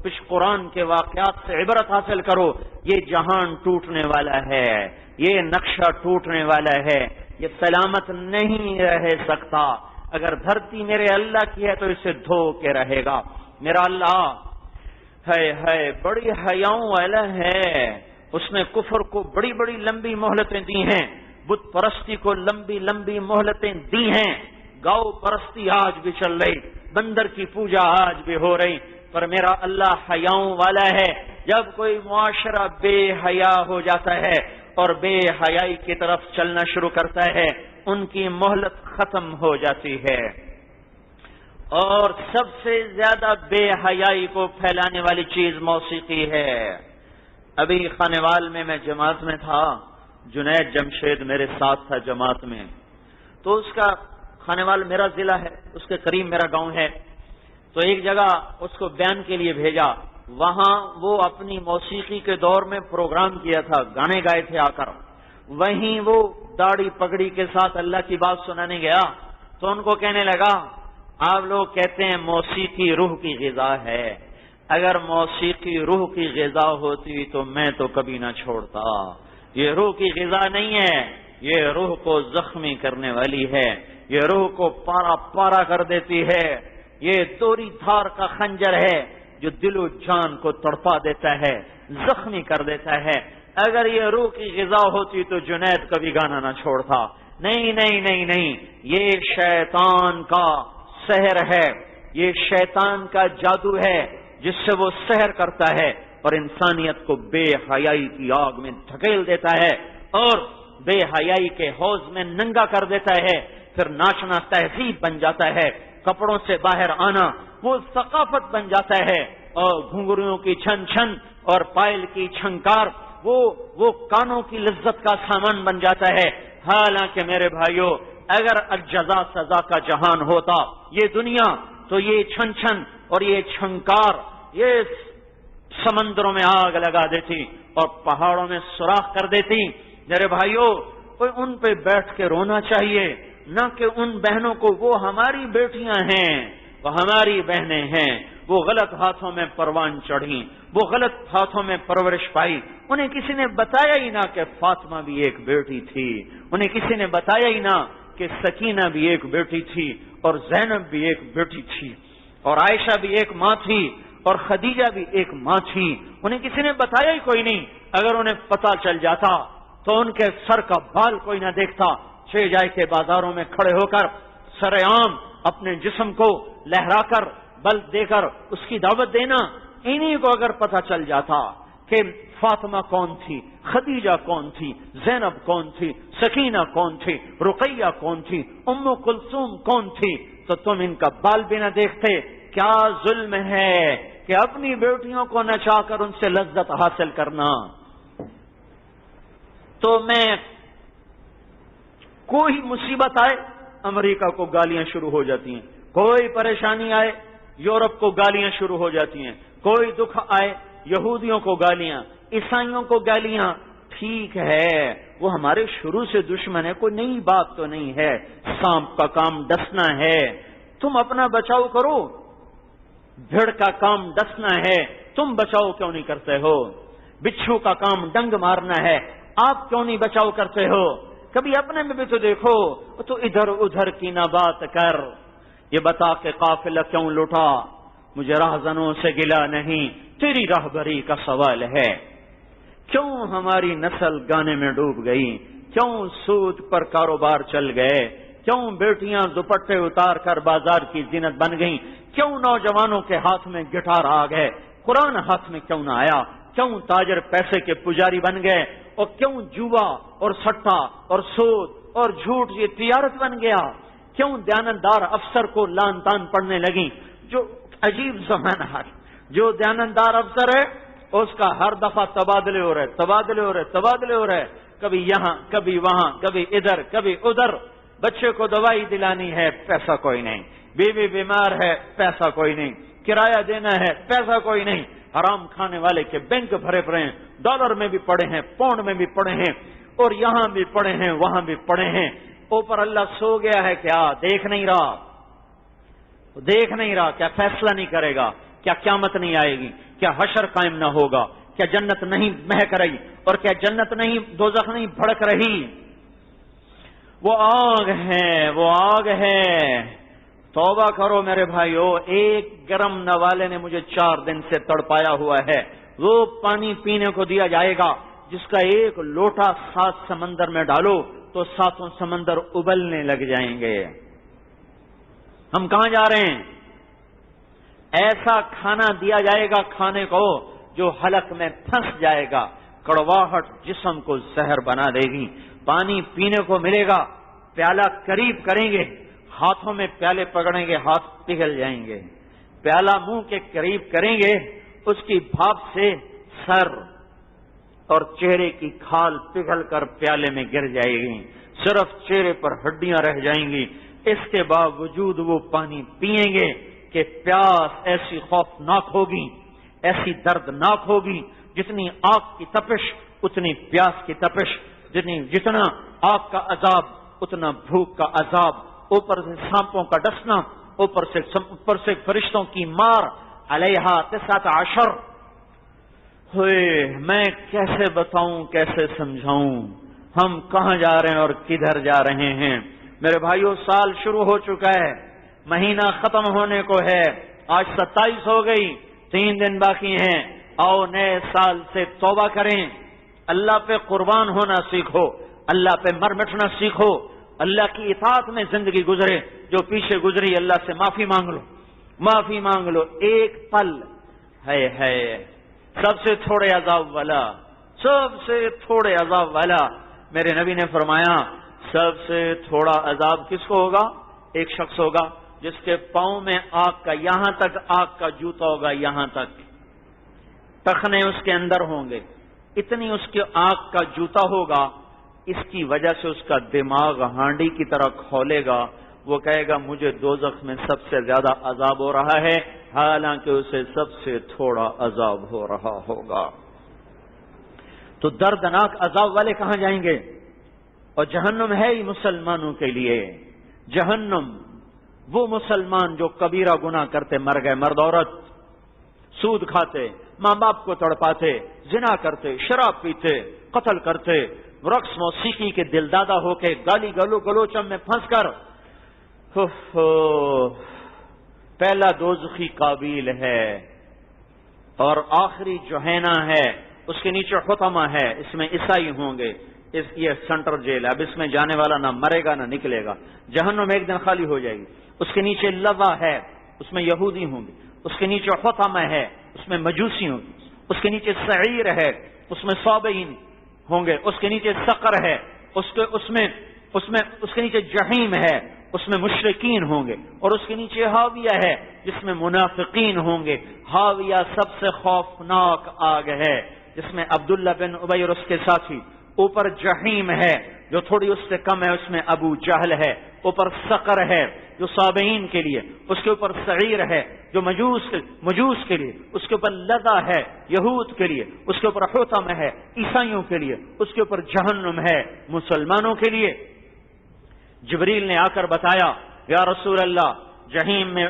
کچھ قرآن کے واقعات سے عبرت حاصل کرو۔ یہ جہان ٹوٹنے والا ہے، یہ نقشہ ٹوٹنے والا ہے، یہ سلامت نہیں رہ سکتا۔ اگر دھرتی میرے اللہ کی ہے تو اسے دھو کے رہے گا۔ میرا اللہ ہے بڑی حیاؤں والا ہے، اس نے کفر کو بڑی بڑی لمبی مہلتیں دی ہیں، بت پرستی کو لمبی لمبی مہلتیں دی ہیں، گاؤ پرستی آج بھی چل رہی، بندر کی پوجا آج بھی ہو رہی، پر میرا اللہ حیاؤں والا ہے۔ جب کوئی معاشرہ بے حیا ہو جاتا ہے اور بے حیائی کی طرف چلنا شروع کرتا ہے، ان کی مہلت ختم ہو جاتی ہے۔ اور سب سے زیادہ بے حیائی کو پھیلانے والی چیز موسیقی ہے۔ ابھی خانوال میں جماعت میں تھا، جنید جمشید میرے ساتھ تھا جماعت میں، تو اس کا خانوال میرا ضلع ہے، اس کے قریب میرا گاؤں ہے، تو ایک جگہ اس کو بیان کے لیے بھیجا، وہاں وہ اپنی موسیقی کے دور میں پروگرام کیا تھا، گانے گائے تھے آ کر، وہیں وہ داڑھی پگڑی کے ساتھ اللہ کی بات سنانے گیا تو ان کو کہنے لگا، آپ لوگ کہتے ہیں موسیقی روح کی غذا ہے، اگر موسیقی روح کی غذا ہوتی تو میں تو کبھی نہ چھوڑتا، یہ روح کی غذا نہیں ہے، یہ روح کو زخمی کرنے والی ہے، یہ روح کو پارا پارا کر دیتی ہے، یہ دوری دھار کا خنجر ہے جو دل و جان کو تڑپا دیتا ہے، زخمی کر دیتا ہے۔ اگر یہ روح کی غذا ہوتی تو جنید کبھی گانا نہ چھوڑتا۔ نہیں نہیں نہیں نہیں، یہ شیطان کا سحر ہے، یہ شیطان کا جادو ہے جس سے وہ سحر کرتا ہے اور انسانیت کو بے حیائی کی آگ میں دھکیل دیتا ہے اور بے حیائی کے حوض میں ننگا کر دیتا ہے۔ پھر ناچنا تہذیب بن جاتا ہے، کپڑوں سے باہر آنا وہ ثقافت بن جاتا ہے، اور گھنگریوں کی چھن چھن اور پائل کی چھنکار وہ کانوں کی لذت کا سامان بن جاتا ہے۔ حالانکہ میرے بھائیوں، اگر الجزا سزا کا جہان ہوتا یہ دنیا، تو یہ چھن چھن اور یہ چھنکار یہ سمندروں میں آگ لگا دیتی اور پہاڑوں میں سوراخ کر دیتی۔ میرے بھائیوں، کوئی ان پہ بیٹھ کے رونا چاہیے، نہ کہ ان بہنوں کو، وہ ہماری بیٹیاں ہیں، وہ ہماری بہنیں ہیں، وہ غلط ہاتھوں میں پروان چڑھی، وہ غلط ہاتھوں میں پرورش پائی، انہیں کسی نے بتایا ہی نہ کہ فاطمہ بھی ایک بیٹی تھی، انہیں کسی نے بتایا ہی نہ کہ سکینہ بھی ایک بیٹی تھی، اور زینب بھی ایک بیٹی تھی، اور عائشہ بھی ایک ماں تھی، اور خدیجہ بھی ایک ماں تھی، انہیں کسی نے بتایا ہی کوئی نہیں۔ اگر انہیں پتا چل جاتا تو ان کے سر کا بال کوئی نہ دیکھتا، چھ جائے کے بازاروں میں کھڑے ہو کر سر عام اپنے جسم کو لہرا کر بل دے کر اس کی دعوت دینا۔ انہی کو اگر پتا چل جاتا کہ فاطمہ کون تھی، خدیجہ کون تھی، زینب کون تھی، سکینہ کون تھی، رقیہ کون تھی، ام کلثوم کون تھی، تو تم ان کا بال بھی نہ دیکھتے۔ کیا ظلم ہے کہ اپنی بیٹیوں کو نچا کر ان سے لذت حاصل کرنا۔ تو میں کوئی مصیبت آئے امریکہ کو گالیاں شروع ہو جاتی ہیں، کوئی پریشانی آئے یورپ کو گالیاں شروع ہو جاتی ہیں، کوئی دکھ آئے یہودیوں کو گالیاں، عیسائیوں کو گالیاں۔ ٹھیک ہے، وہ ہمارے شروع سے دشمن ہے، کوئی نئی بات تو نہیں ہے، سانپ کا کام ڈسنا ہے، تم اپنا بچاؤ کرو۔ بھیڑ کا کام ڈسنا ہے، تم بچاؤ کیوں نہیں کرتے ہو؟ بچھو کا کام ڈنگ مارنا ہے، آپ کیوں نہیں بچاؤ کرتے ہو؟ کبھی اپنے میں بھی تو دیکھو، تو ادھر ادھر کی نہ بات کر، یہ بتا کہ قافلہ کیوں لوٹا، مجھے راہزنوں سے گلا نہیں، تیری راہبری کا سوال ہے۔ کیوں ہماری نسل گانے میں ڈوب گئی؟ کیوں سود پر کاروبار چل گئے؟ کیوں بیٹیاں دوپٹے اتار کر بازار کی زینت بن گئیں؟ کیوں نوجوانوں کے ہاتھ میں گٹار آ گئے؟ قرآن ہاتھ میں کیوں نہ آیا؟ کیوں تاجر پیسے کے پجاری بن گئے؟ اور کیوں جوا اور سٹا اور سود اور جھوٹ یہ تجارت بن گیا؟ کیوں دیانتدار افسر کو لان تان پڑنے لگی؟ جو عجیب زمانہ ہے، جو دیانتدار افسر ہے اس کا ہر دفعہ تبادلے ہو رہے، کبھی یہاں کبھی وہاں، کبھی ادھر کبھی ادھر۔ بچے کو دوائی دلانی ہے، پیسہ کوئی نہیں، بیوی بیمار ہے، پیسہ کوئی نہیں، کرایہ دینا ہے، پیسہ کوئی نہیں، حرام کھانے والے کے بینک بھرے پڑے ہیں، ڈالر میں بھی پڑے ہیں، پاؤنڈ میں بھی پڑے ہیں، اور یہاں بھی پڑے ہیں، وہاں بھی پڑے ہیں۔ اوپر اللہ سو گیا ہے، کیا دیکھ نہیں رہا؟ کیا فیصلہ نہیں کرے گا؟ کیا قیامت نہیں آئے گی؟ کیا حشر قائم نہ ہوگا؟ کیا جنت نہیں مہک رہی؟ اور کیا جنت نہیں، دوزخ نہیں بھڑک رہی؟ وہ آگ ہے، توبہ کرو میرے بھائیو۔ ایک گرم نوالے نے مجھے 4 دن سے تڑپایا ہوا ہے، وہ پانی پینے کو دیا جائے گا جس کا ایک لوٹا 7 سمندر میں ڈالو تو 7 سمندر ابلنے لگ جائیں گے۔ ہم کہاں جا رہے ہیں؟ ایسا کھانا دیا جائے گا کھانے کو جو حلق میں پھنس جائے گا، کڑواہٹ جسم کو زہر بنا دے گی۔ پانی پینے کو ملے گا، پیالہ قریب کریں گے، ہاتھوں میں پیالے پکڑیں گے، ہاتھ پگھل جائیں گے۔ پیالہ منہ کے قریب کریں گے، اس کی بھاپ سے سر اور چہرے کی کھال پگھل کر پیالے میں گر جائے گی، صرف چہرے پر ہڈیاں رہ جائیں گی۔ اس کے باوجود وہ پانی پیئیں گے کہ پیاس ایسی خوفناک ہوگی، ایسی دردناک ہوگی، جتنی آگ کی تپش اتنی پیاس کی تپش، جتنا آگ کا عذاب اتنا بھوک کا عذاب، اوپر سے سانپوں کا ڈسنا، اوپر سے فرشتوں کی مار، علیہا 19 ہوئے۔ میں کیسے بتاؤں، کیسے سمجھاؤں ہم کہاں جا رہے ہیں اور کدھر جا رہے ہیں؟ میرے بھائیو، سال شروع ہو چکا ہے، مہینہ ختم ہونے کو ہے، آج 27 ہو گئی، 3 دن باقی ہیں۔ آؤ نئے سال سے توبہ کریں، اللہ پہ قربان ہونا سیکھو، اللہ پہ مر مٹنا سیکھو، اللہ کی اطاعت میں زندگی گزرے، جو پیچھے گزری اللہ سے معافی مانگ لو۔ ایک پل ہے سب سے تھوڑے عذاب والا، میرے نبی نے فرمایا سب سے تھوڑا عذاب کس کو ہوگا؟ ایک شخص ہوگا جس کے پاؤں میں آگ کا، یہاں تک آگ کا جوتا ہوگا، یہاں تک ٹخنے اس کے اندر ہوں گے، اتنی اس کے آگ کا جوتا ہوگا، اس کی وجہ سے اس کا دماغ ہانڈی کی طرح کھولے گا، وہ کہے گا مجھے دوزخ میں سب سے زیادہ عذاب ہو رہا ہے، حالانکہ اسے سب سے تھوڑا عذاب ہو رہا ہوگا۔ تو دردناک عذاب والے کہاں جائیں گے؟ اور جہنم ہے ہی مسلمانوں کے لیے، جہنم وہ مسلمان جو کبیرہ گناہ کرتے مر گئے، مرد عورت، سود کھاتے، ماں باپ کو تڑپاتے، زنا کرتے، شراب پیتے، قتل کرتے، رقص موسیقی کے دل دادا ہو کے گالی گلوچم میں پھنس کر، پہلا دوزخی قابیل ہے اور آخری جوہینا ہے، اس کے نیچے حطمہ ہے، اس میں عیسائی ہوں گے، یہ سینٹر جیل ہے، اب اس میں جانے والا نہ مرے گا نہ نکلے گا، جہنم ایک دن خالی ہو جائے گی، اس کے نیچے لظہ ہے، اس میں یہودی ہوں گے، اس کے نیچے حطمہ ہے، اس میں مجوسی ہوں گے، اس کے نیچے سعیر ہے، اس میں صابئین ہوں گے، اس کے نیچے سقر ہے، اس کے نیچے جہیم ہے، اس میں مشرکین ہوں گے، اور اس کے نیچے ہاویہ ہے جس میں منافقین ہوں گے۔ ہاویہ سب سے خوفناک آگ ہے جس میں عبداللہ بن ابی اور اس کے ساتھی، اوپر جہیم ہے جو تھوڑی اس سے کم ہے، اس میں ابو جہل ہے، اوپر سقر ہے جو صابئین کے لیے، اس کے اوپر سعیر ہے جو مجوس کے لیے، اس کے اوپر لظہ ہے یہود کے لیے، اس کے اوپر حطم ہے عیسائیوں کے لیے، اس کے اوپر جہنم ہے مسلمانوں کے لیے۔ جبریل نے آ کر بتایا، یا رسول اللہ، جہیم میں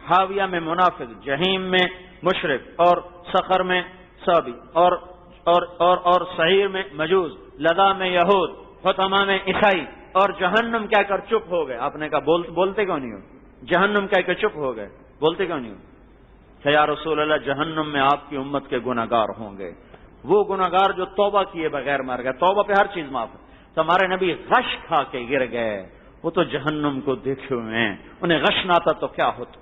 ہاویہ میں منافق، جہیم میں مشرک، اور سقر میں صابی، اور سعیر میں مجوس، لظہ میں یہود، حطمہ میں عیسائی، اور جہنم کہہ کر چپ ہو گئے۔ آپ نے کہا بولتے کیوں نہیں ہو؟ جہنم کہہ کے چپ ہو گئے، بولتے کیوں نہیں ہو؟ کہ یا رسول اللہ، جہنم میں آپ کی امت کے گناہگار ہوں گے، وہ گناہگار جو توبہ کیے بغیر مر گئے، توبہ پہ ہر چیز معاف ہے۔ تو ہمارے نبی غش کھا کے گر گئے، وہ تو جہنم کو دیکھے ہوئے ہیں، انہیں غش نہ آتا تو کیا ہوتا؟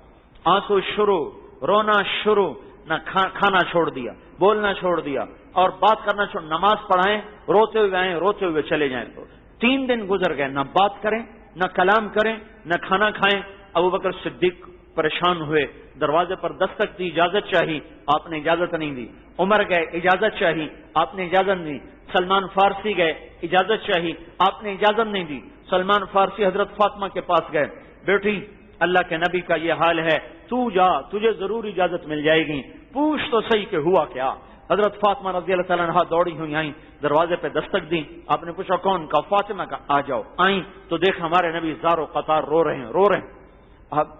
آنسو شروع، رونا شروع، نہ کھانا چھوڑ دیا، بولنا چھوڑ دیا، اور بات کرنا چھوڑ، نماز پڑھائیں روتے ہوئے آئیں، روتے ہوئے چلے جائیں۔ تو 3 دن گزر گئے، نہ بات کریں، نہ کلام کریں، نہ کھانا کھائیں۔ ابو بکر صدیق پریشان ہوئے، دروازے پر دستک دی، اجازت چاہی، آپ نے اجازت نہیں دی۔ عمر گئے، اجازت چاہی، آپ نے اجازت نہیں دی۔ سلمان فارسی گئے، اجازت چاہی، آپ نے اجازت نہیں دی۔ سلمان فارسی حضرت فاطمہ کے پاس گئے، بیٹی اللہ کے نبی کا یہ حال ہے، تو جا، تجھے ضرور اجازت مل جائے گی، پوچھ تو صحیح کہ ہوا کیا۔ حضرت فاطمہ رضی اللہ تعالیٰ عنہا دوڑی ہوئی آئیں، دروازے پہ دستک دی، آپ نے پوچھا کون؟ کا فاطمہ کا۔ آ جاؤ۔ آئیں تو دیکھ ہمارے نبی زار و قطار رو رہے ہیں۔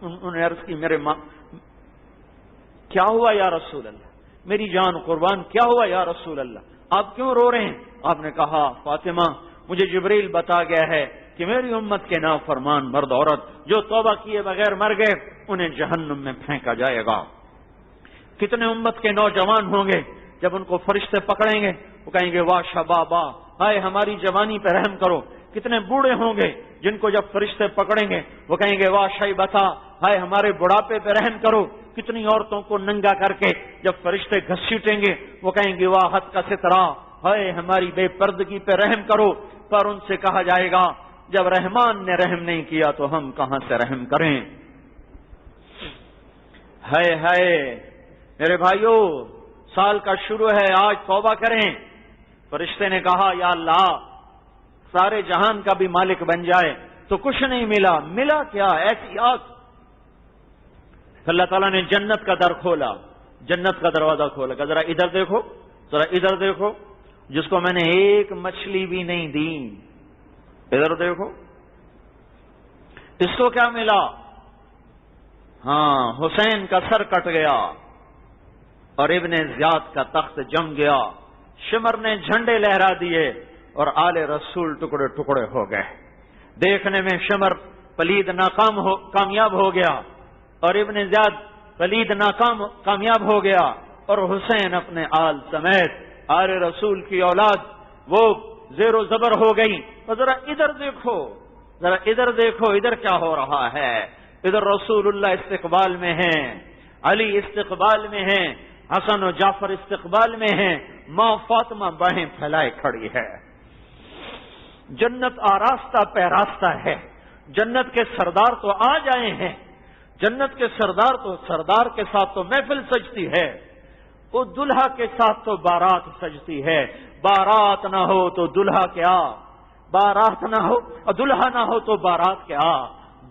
انہوں نے عرض کی، میرے ماں کیا ہوا یا رسول اللہ؟ میری جان قربان، کیا ہوا یا رسول اللہ؟ آپ کیوں رو رہے ہیں؟ آپ نے کہا، فاطمہ، مجھے جبریل بتا گیا ہے کہ میری امت کے نافرمان مرد عورت جو توبہ کیے بغیر مر گئے انہیں جہنم میں پھینکا جائے گا۔ کتنے امت کے نوجوان ہوں گے جب ان کو فرشتے پکڑیں گے وہ کہیں گے واہ شبابا، ہائے ہماری جوانی پہ رحم کرو۔ کتنے بوڑھے ہوں گے جن کو جب فرشتے پکڑیں گے وہ کہیں گے واہ شیبتا، ہائے ہمارے بڑھاپے پہ رحم کرو۔ کتنی عورتوں کو ننگا کر کے جب فرشتے گھسیٹیں گے وہ کہیں گے واہ حد کا سترا، ہائے ہماری بے پردگی پہ رحم کرو۔ پر ان سے کہا جائے گا جب رحمان نے رحم نہیں کیا تو ہم کہاں سے رحم کریں؟ ہائے ہائے میرے بھائیو، سال کا شروع ہے، آج توبہ کریں۔ فرشتے نے کہا یا اللہ، سارے جہان کا بھی مالک بن جائے تو کچھ نہیں ملا کیا؟ ایسی آگ۔ اللہ تعالیٰ نے جنت کا در کھولا، جنت کا دروازہ کھولا کہ ذرا ادھر دیکھو، ذرا ادھر دیکھو، جس کو میں نے ایک مچھلی بھی نہیں دی، ادھر دیکھو، اس کو کیا ملا؟ ہاں، حسین کا سر کٹ گیا اور ابن زیاد کا تخت جم گیا، شمر نے جھنڈے لہرا دیے اور آل رسول ٹکڑے ٹکڑے ہو گئے۔ دیکھنے میں شمر پلید کامیاب ہو گیا اور ابن زیاد پلید کامیاب ہو گیا، اور حسین اپنے آل سمیت آل رسول کی اولاد وہ زیر و زبر ہو گئی۔ اور ذرا ادھر دیکھو، ذرا ادھر دیکھو، ادھر کیا ہو رہا ہے؟ ادھر رسول اللہ استقبال میں ہیں، علی استقبال میں ہیں، حسن و جعفر استقبال میں ہیں، ماں فاطمہ باہیں پھیلائے کھڑی ہے۔ جنت آراستہ پیراستہ ہے، جنت کے سردار تو آ جائے ہیں، جنت کے سردار کے ساتھ تو محفل سجتی ہے، وہ دلہا کے ساتھ تو بارات سجتی ہے۔ بارات نہ ہو تو دلہا کیا، بارات نہ ہو اور دلہا نہ ہو تو بارات کیا،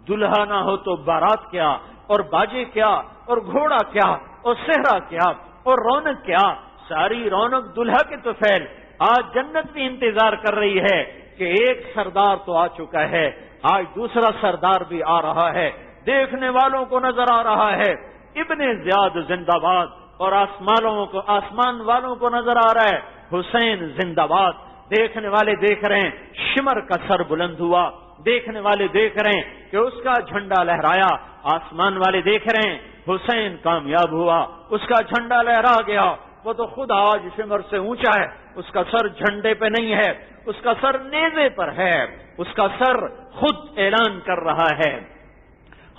دلہا نہ ہو تو بارات کیا، اور باجے کیا، اور گھوڑا کیا، اور صحرا کیا، اور رونق کیا، ساری رونق دلہا کے تو فیل۔ آج جنت بھی انتظار کر رہی ہے کہ ایک سردار تو آ چکا ہے، آج دوسرا سردار بھی آ رہا ہے، دیکھنے والوں کو نظر آ رہا ہے ابن زیاد زندہ باد، اور آسمان والوں کو نظر آ رہا ہے حسین زندہ باد۔ دیکھنے والے دیکھ رہے ہیں شمر کا سر بلند ہوا، دیکھنے والے دیکھ رہے ہیں کہ اس کا جھنڈا لہرایا، آسمان والے دیکھ رہے ہیں حسین کامیاب ہوا، اس کا جھنڈا لہرا گیا۔ وہ تو خود آج شمر سے اونچا ہے، اس کا سر جھنڈے پہ نہیں ہے، اس کا سر نیزے پر ہے، اس کا سر خود اعلان کر رہا ہے۔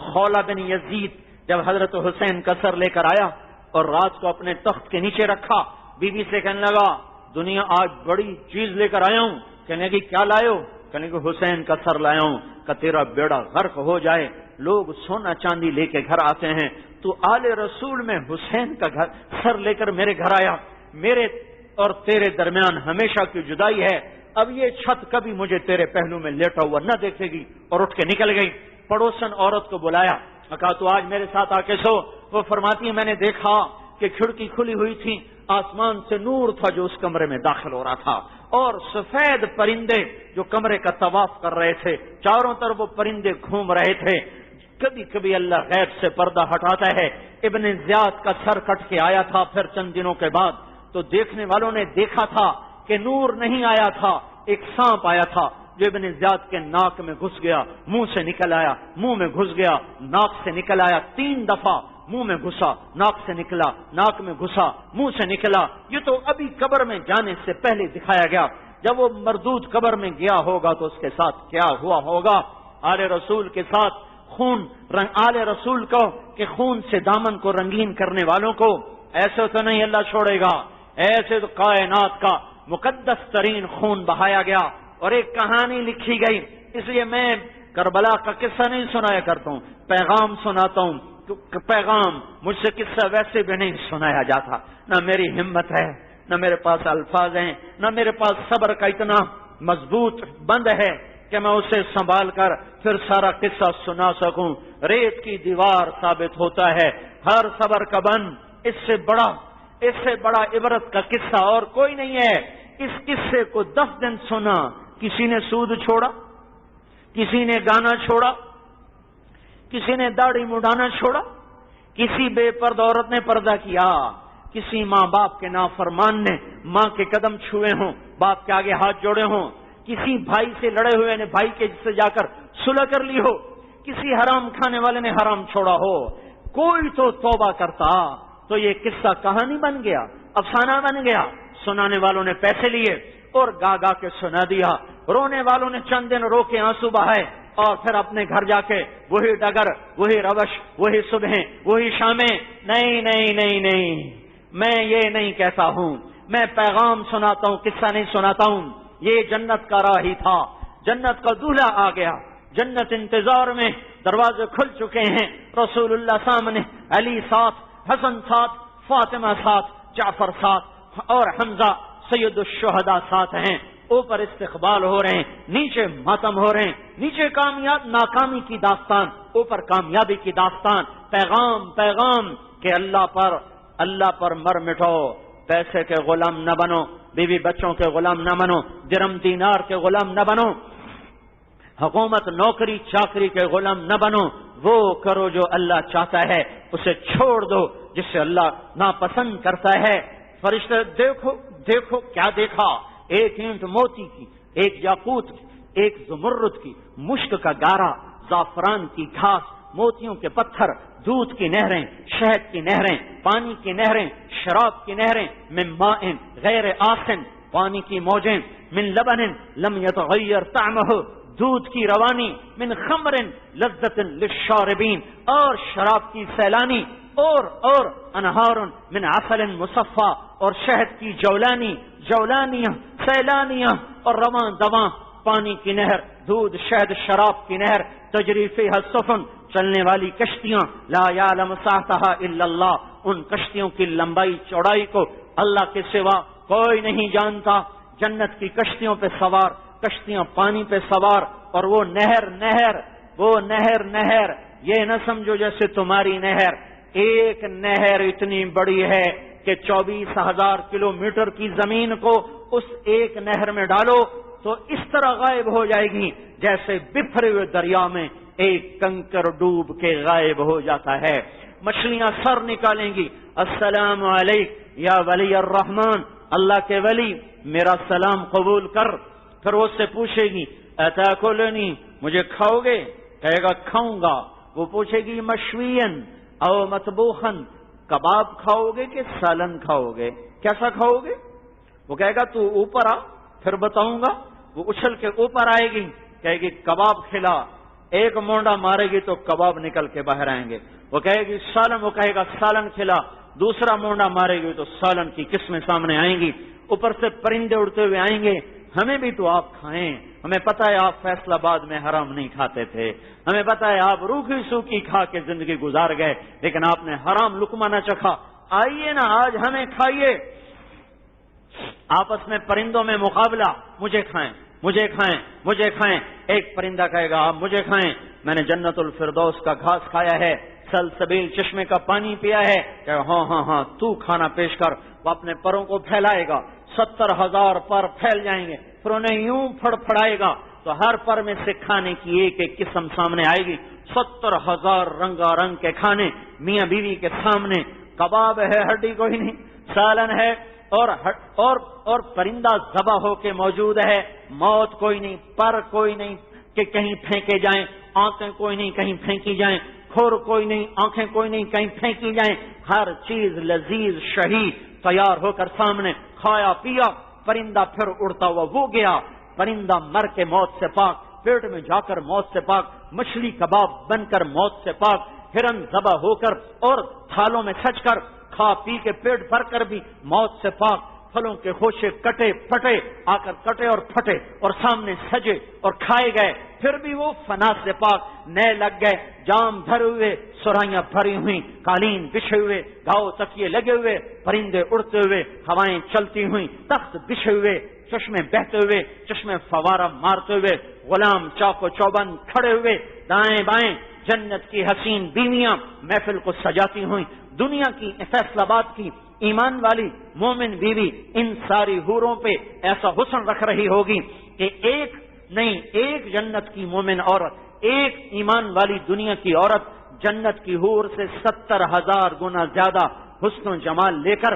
خولہ بن یزید جب حضرت حسین کا سر لے کر آیا اور رات کو اپنے تخت کے نیچے رکھا، بی بی سے کہنے لگا دنیا آج بڑی چیز لے کر آیا ہوں۔ کہنے لگی کیا لائے ہو؟ کہنے لگی حسین کا سر لایا ہوں کہ تیرا بیڑا غرق ہو جائے۔ لوگ سونا چاندی لے کے گھر آتے ہیں، تو آل رسول میں حسین کا سر لے کر میرے گھر آیا، میرے اور تیرے درمیان ہمیشہ کی جدائی ہے، اب یہ چھت کبھی مجھے تیرے پہلو میں لیٹا ہوا نہ دیکھے گی، اور اٹھ کے نکل گئی۔ پڑوسن عورت کو بلایا، کہا تو آج میرے ساتھ آ کے سو۔ وہ فرماتی ہے میں نے دیکھا کہ کھڑکی کھلی ہوئی تھی، آسمان سے نور تھا جو اس کمرے میں داخل ہو رہا تھا، اور سفید پرندے جو کمرے کا طواف کر رہے تھے، چاروں طرف وہ پرندے گھوم رہے تھے۔ کبھی کبھی اللہ غیب سے پردہ ہٹاتا ہے۔ ابن زیاد کا سر کٹ کے آیا تھا پھر چند دنوں کے بعد، تو دیکھنے والوں نے دیکھا تھا کہ نور نہیں آیا تھا، ایک سانپ آیا تھا جو ابن زیاد کے ناک میں گھس گیا، منہ سے نکل آیا، منہ میں گھس گیا، ناک سے نکل آیا، 3 دفعہ منہ میں گھسا، ناک سے نکلا، ناک میں گھسا، منہ سے نکلا۔ یہ تو ابھی قبر میں جانے سے پہلے دکھایا گیا، جب وہ مردود قبر میں گیا ہوگا تو اس کے ساتھ کیا ہوا ہوگا۔ آل رسول کے ساتھ خون، آل رسول کو کہ خون سے دامن کو رنگین کرنے والوں کو ایسے تو نہیں اللہ چھوڑے گا، ایسے تو کائنات کا مقدس ترین خون بہایا گیا اور ایک کہانی لکھی گئی۔ اس لیے میں کربلا کا قصہ نہیں سنایا کرتا ہوں، پیغام سناتا ہوں۔ پیغام مجھ سے قصہ ویسے بھی نہیں سنایا جاتا، نہ میری ہمت ہے، نہ میرے پاس الفاظ ہیں، نہ میرے پاس صبر کا اتنا مضبوط بند ہے کہ میں اسے سنبھال کر پھر سارا قصہ سنا سکوں۔ ریت کی دیوار ثابت ہوتا ہے ہر صبر کا بند۔ اس سے بڑا عبرت کا قصہ اور کوئی نہیں ہے۔ اس قصے کو 10 دن سنا، کسی نے سود چھوڑا، کسی نے گانا چھوڑا، کسی نے داڑھی مڈانا چھوڑا، کسی بے پردہ عورت نے پردہ کیا، کسی ماں باپ کے نافرمان نے ماں کے قدم چھوئے ہوں، باپ کے آگے ہاتھ جوڑے ہوں، کسی بھائی سے لڑے ہوئے نے بھائی کے سے جا کر صلح کر لی ہو، کسی حرام کھانے والے نے حرام چھوڑا ہو، کوئی تو توبہ کرتا تو یہ قصہ کہانی بن گیا، افسانہ بن گیا۔ سنانے والوں نے پیسے لیے اور گا گا کے سنا دیا، رونے والوں نے چند دن رو کے آنسو بہائے اور پھر اپنے گھر جا کے وہی ڈگر، وہی روش، وہی صبحیں، وہی شامیں۔ نہیں نہیں نہیں نہیں، میں یہ نہیں کہتا ہوں، میں پیغام سناتا ہوں، قصہ نہیں سناتا ہوں۔ یہ جنت کا راہ ہی تھا، جنت کا دولہا آ گیا، جنت انتظار میں، دروازے کھل چکے ہیں، رسول اللہ سامنے، علی ساتھ، حسن ساتھ، فاطمہ ساتھ، جعفر ساتھ اور حمزہ سید الشہداء ساتھ ہیں۔ اوپر استقبال ہو رہے ہیں، نیچے ماتم ہو رہے ہیں، نیچے ناکامی کی داستان، اوپر کامیابی کی داستان۔ پیغام کہ اللہ پر مر مٹو، پیسے کے غلام نہ بنو، بیوی بچوں کے غلام نہ بنو، درم دینار کے غلام نہ بنو، حکومت نوکری چاکری کے غلام نہ بنو، وہ کرو جو اللہ چاہتا ہے، اسے چھوڑ دو جس سے اللہ ناپسند کرتا ہے۔ فرشتے دیکھو کیا دیکھا، ایک اینٹ موتی کی، ایک یاقوت کی، ایک زمرد کی، مشک کا گارا، زعفران کی گھاس، موتیوں کے پتھر، دودھ کی نہریں، شہد کی نہریں، پانی کی نہریں، شراب کی نہریں، من ماء غیر آسن، پانی کی موجیں، من لبن لم يتغیر طعمہ، دودھ کی روانی، من خمر لذت للشاربین، اور شراب کی سیلانی، اور انہار من عسل مصفا، اور شہد کی جولانیاں سیلانیاں، اور رواں دواں پانی کی نہر، دودھ شہد شراب کی نہر، تجری فیہا السفن، چلنے والی کشتیاں، لا یعلم سعتہا الا اللہ، ان کشتیوں کی لمبائی چوڑائی کو اللہ کے سوا کوئی نہیں جانتا۔ جنت کی کشتیوں پہ سوار، کشتیاں پانی پہ سوار، اور وہ نہر، یہ نہ سمجھو جیسے تمہاری نہر، ایک نہر اتنی بڑی ہے کہ 24,000 کلومیٹر کی زمین کو اس ایک نہر میں ڈالو تو اس طرح غائب ہو جائے گی جیسے بفرے ہوئے دریا میں ایک کنکر ڈوب کے غائب ہو جاتا ہے۔ مچھلیاں سر نکالیں گی، السلام علیک یا ولی الرحمن، اللہ کے ولی میرا سلام قبول کر۔ پھر وہ اس سے پوچھے گی اتاکلنی، مجھے کھاؤ گے؟ کہے گا کھاؤں گا۔ وہ پوچھے گی مشوین او مطبوخن، کباب کھاؤ گے کہ سالن کھاؤ گے؟ کیسا کھاؤ گے؟ وہ کہے گا تو اوپر آ، پھر بتاؤں گا۔ وہ اچھل کے اوپر آئے گی، کہے گی کباب کھلا، ایک مونڈا مارے گی تو کباب نکل کے باہر آئیں گے۔ وہ کہے گی سالن، وہ کہے گا سالن کھلا، دوسرا مونڈا مارے گی تو سالن کی قسمیں سامنے آئیں گی۔ اوپر سے پرندے اڑتے ہوئے آئیں گے، ہمیں بھی تو آپ کھائیں، ہمیں پتہ ہے آپ فیصل آباد میں حرام نہیں کھاتے تھے، ہمیں پتہ ہے آپ روکھی سوکھی کھا کے زندگی گزار گئے، لیکن آپ نے حرام لقمہ نہ چکھا، آئیے نا آج ہمیں کھائیے۔ آپس میں پرندوں میں مقابلہ، مجھے کھائیں مجھے کھائیں مجھے کھائیں۔ ایک پرندہ کہے گا آپ مجھے کھائیں، میں نے جنت الفردوس کا گھاس کھایا ہے، سلسبیل چشمے کا پانی پیا ہے۔ کہ ہاں ہاں ہاں تو کھانا پیش کر۔ وہ اپنے پروں کو پھیلائے گا، 70,000 پر پھیل جائیں گے، پھر انہیں یوں پھڑ پھڑائے گا تو ہر پر میں سے کھانے کی ایک ایک قسم سامنے آئے گی۔ 70,000 رنگا رنگ کے کھانے میاں بیوی کے سامنے۔ کباب ہے، ہڈی کوئی نہیں، سالن ہے، اور پرندہ ذبح ہو کے موجود ہے، موت کوئی نہیں، پر کوئی نہیں کہ کہیں پھینکے جائیں، آنکھیں کوئی نہیں کہیں پھینکی جائیں، کھور کوئی نہیں، آنکھیں کوئی نہیں کہیں پھینکی جائیں، ہر چیز لذیذ شہی تیار ہو کر سامنے، کھایا پیا۔ پرندہ پھر اڑتا ہوا وہ گیا، پرندہ مر کے موت سے پاک، پیٹ میں جا کر موت سے پاک، مچھلی کباب بن کر موت سے پاک، ہرن ذبح ہو کر اور تھالوں میں سج کر کھا پی کے پیٹ بھر کر بھی موت سے پاک، پھلوں کے خوشے کٹے پھٹے آ کر کٹے اور پھٹے اور سامنے سجے اور کھائے گئے، پھر بھی وہ فنا سے پاک، نئے لگ گئے، جام بھرے ہوئے، سرائیاں بھری ہوئی، قالین بچھے ہوئے، گاؤ تکیے لگے ہوئے، پرندے اڑتے ہوئے، ہوائیں چلتی ہوئی، تخت بچھے ہوئے، چشمے بہتے ہوئے، چشمے فوارہ مارتے ہوئے، غلام چاق و چوبند کھڑے ہوئے، دائیں بائیں جنت کی حسین بیویاں محفل کو سجاتی ہوئی، دنیا کی فیصل آباد کی ایمان والی مومن بیوی ان ساری حوروں پہ ایسا حسن رکھ رہی ہوگی کہ ایک نہیں، ایک جنت کی مومن عورت، ایک ایمان والی دنیا کی عورت جنت کی حور سے 70,000 گنا زیادہ حسن و جمال لے کر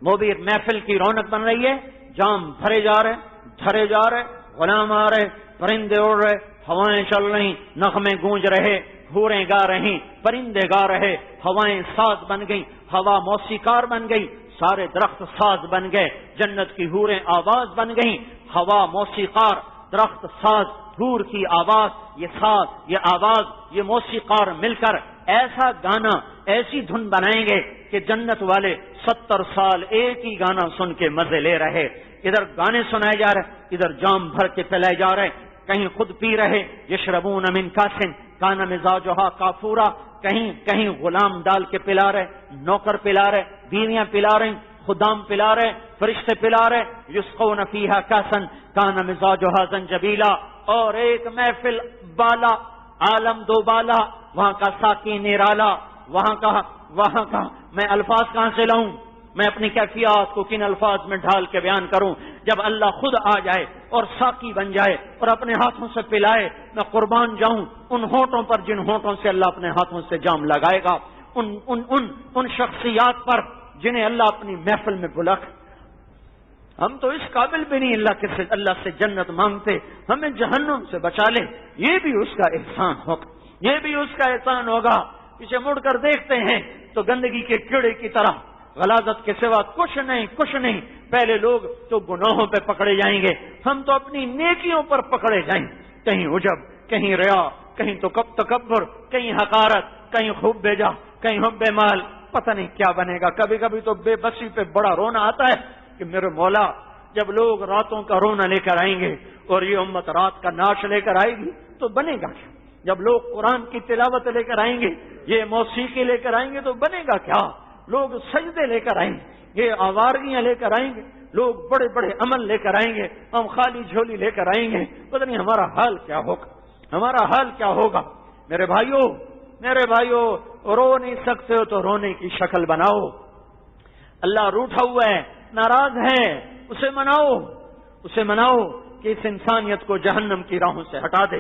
وہ بھی ایک محفل کی رونق بن رہی ہے۔ جام بھرے جا رہے، دھرے جا رہے، غلام آ رہے، پرندے اڑ رہے، ہوائیں چل رہی، نغمے گونج رہے، حوریں گا رہی، پرندے گا رہے، ہوائیں ساز بن گئی، ہوا موسیقار بن گئی، سارے درخت ساز بن گئے، جنت کی حوریں آواز بن گئیں، ہوا موسیقار، درخت ساز، حور کی آواز، یہ ساز، یہ آواز، یہ موسیقار مل کر ایسا گانا، ایسی دھن بنائیں گے کہ جنت والے 70 سال ایک ہی گانا سن کے مزے لے رہے، ادھر گانے سنائے جا رہے، ادھر جام بھر کے پلائے جا رہے، کہیں خود پی رہے، یشربون من کاسن کان مزاجھا کافورا، کہیں غلام ڈال کے پلا رہے، نوکر پلا رہے، بیویاں پلا رہی، خدام پلا رہے، فرشتے پلا رہے، یسقون فیہا کاسن کان مزاجھا زنجبیلا، اور ایک محفل بالا، عالم دو بالا، وہاں کا ساقی نرالا، وہاں کا میں الفاظ کہاں سے لاؤں، میں اپنی کیفیات کو کن الفاظ میں ڈھال کے بیان کروں؟ جب اللہ خود آ جائے اور ساقی بن جائے اور اپنے ہاتھوں سے پلائے، میں قربان جاؤں ان ہونٹوں پر جن ہونٹوں سے اللہ اپنے ہاتھوں سے جام لگائے گا، ان شخصیات پر جنہیں اللہ اپنی محفل میں بلا۔ ہم تو اس قابل بھی نہیں اللہ سے جنت مانگتے، ہمیں جہنم سے بچا لے، یہ بھی اس کا احسان ہوگا، یہ بھی اس کا احسان ہوگا۔ پیچھے مڑ کر دیکھتے ہیں تو گندگی کے کیڑے کی طرح غلاظت کے سوا کچھ نہیں۔ پہلے لوگ تو گناہوں پہ پکڑے جائیں گے، ہم تو اپنی نیکیوں پر پکڑے جائیں، کہیں عجب، کہیں ریا، کہیں تو تکبر، کہیں حقارت، کہیں خوب بھیجا، کہیں حب مال، پتہ نہیں کیا بنے گا۔ کبھی کبھی تو بے بسی پہ بڑا رونا آتا ہے کہ میرے مولا، جب لوگ راتوں کا رونا لے کر آئیں گے اور یہ امت رات کا ناش لے کر آئے گی تو بنے گا کیا؟ جب لوگ قرآن کی تلاوت لے کر آئیں گے، یہ موسیقی لے کر آئیں گے تو بنے گا کیا؟ لوگ سجدے لے کر آئیں گے، یہ آوارگیاں لے کر آئیں گے، لوگ بڑے بڑے عمل لے کر آئیں گے، ہم خالی جھولی لے کر آئیں گے، پتہ نہیں ہمارا حال کیا ہوگا۔ میرے بھائیوں، رو نہیں سکتے ہو تو رونے کی شکل بناؤ۔ اللہ روٹھا ہوا ہے، ناراض ہے، اسے مناؤ۔ کہ اس انسانیت کو جہنم کی راہوں سے ہٹا دے۔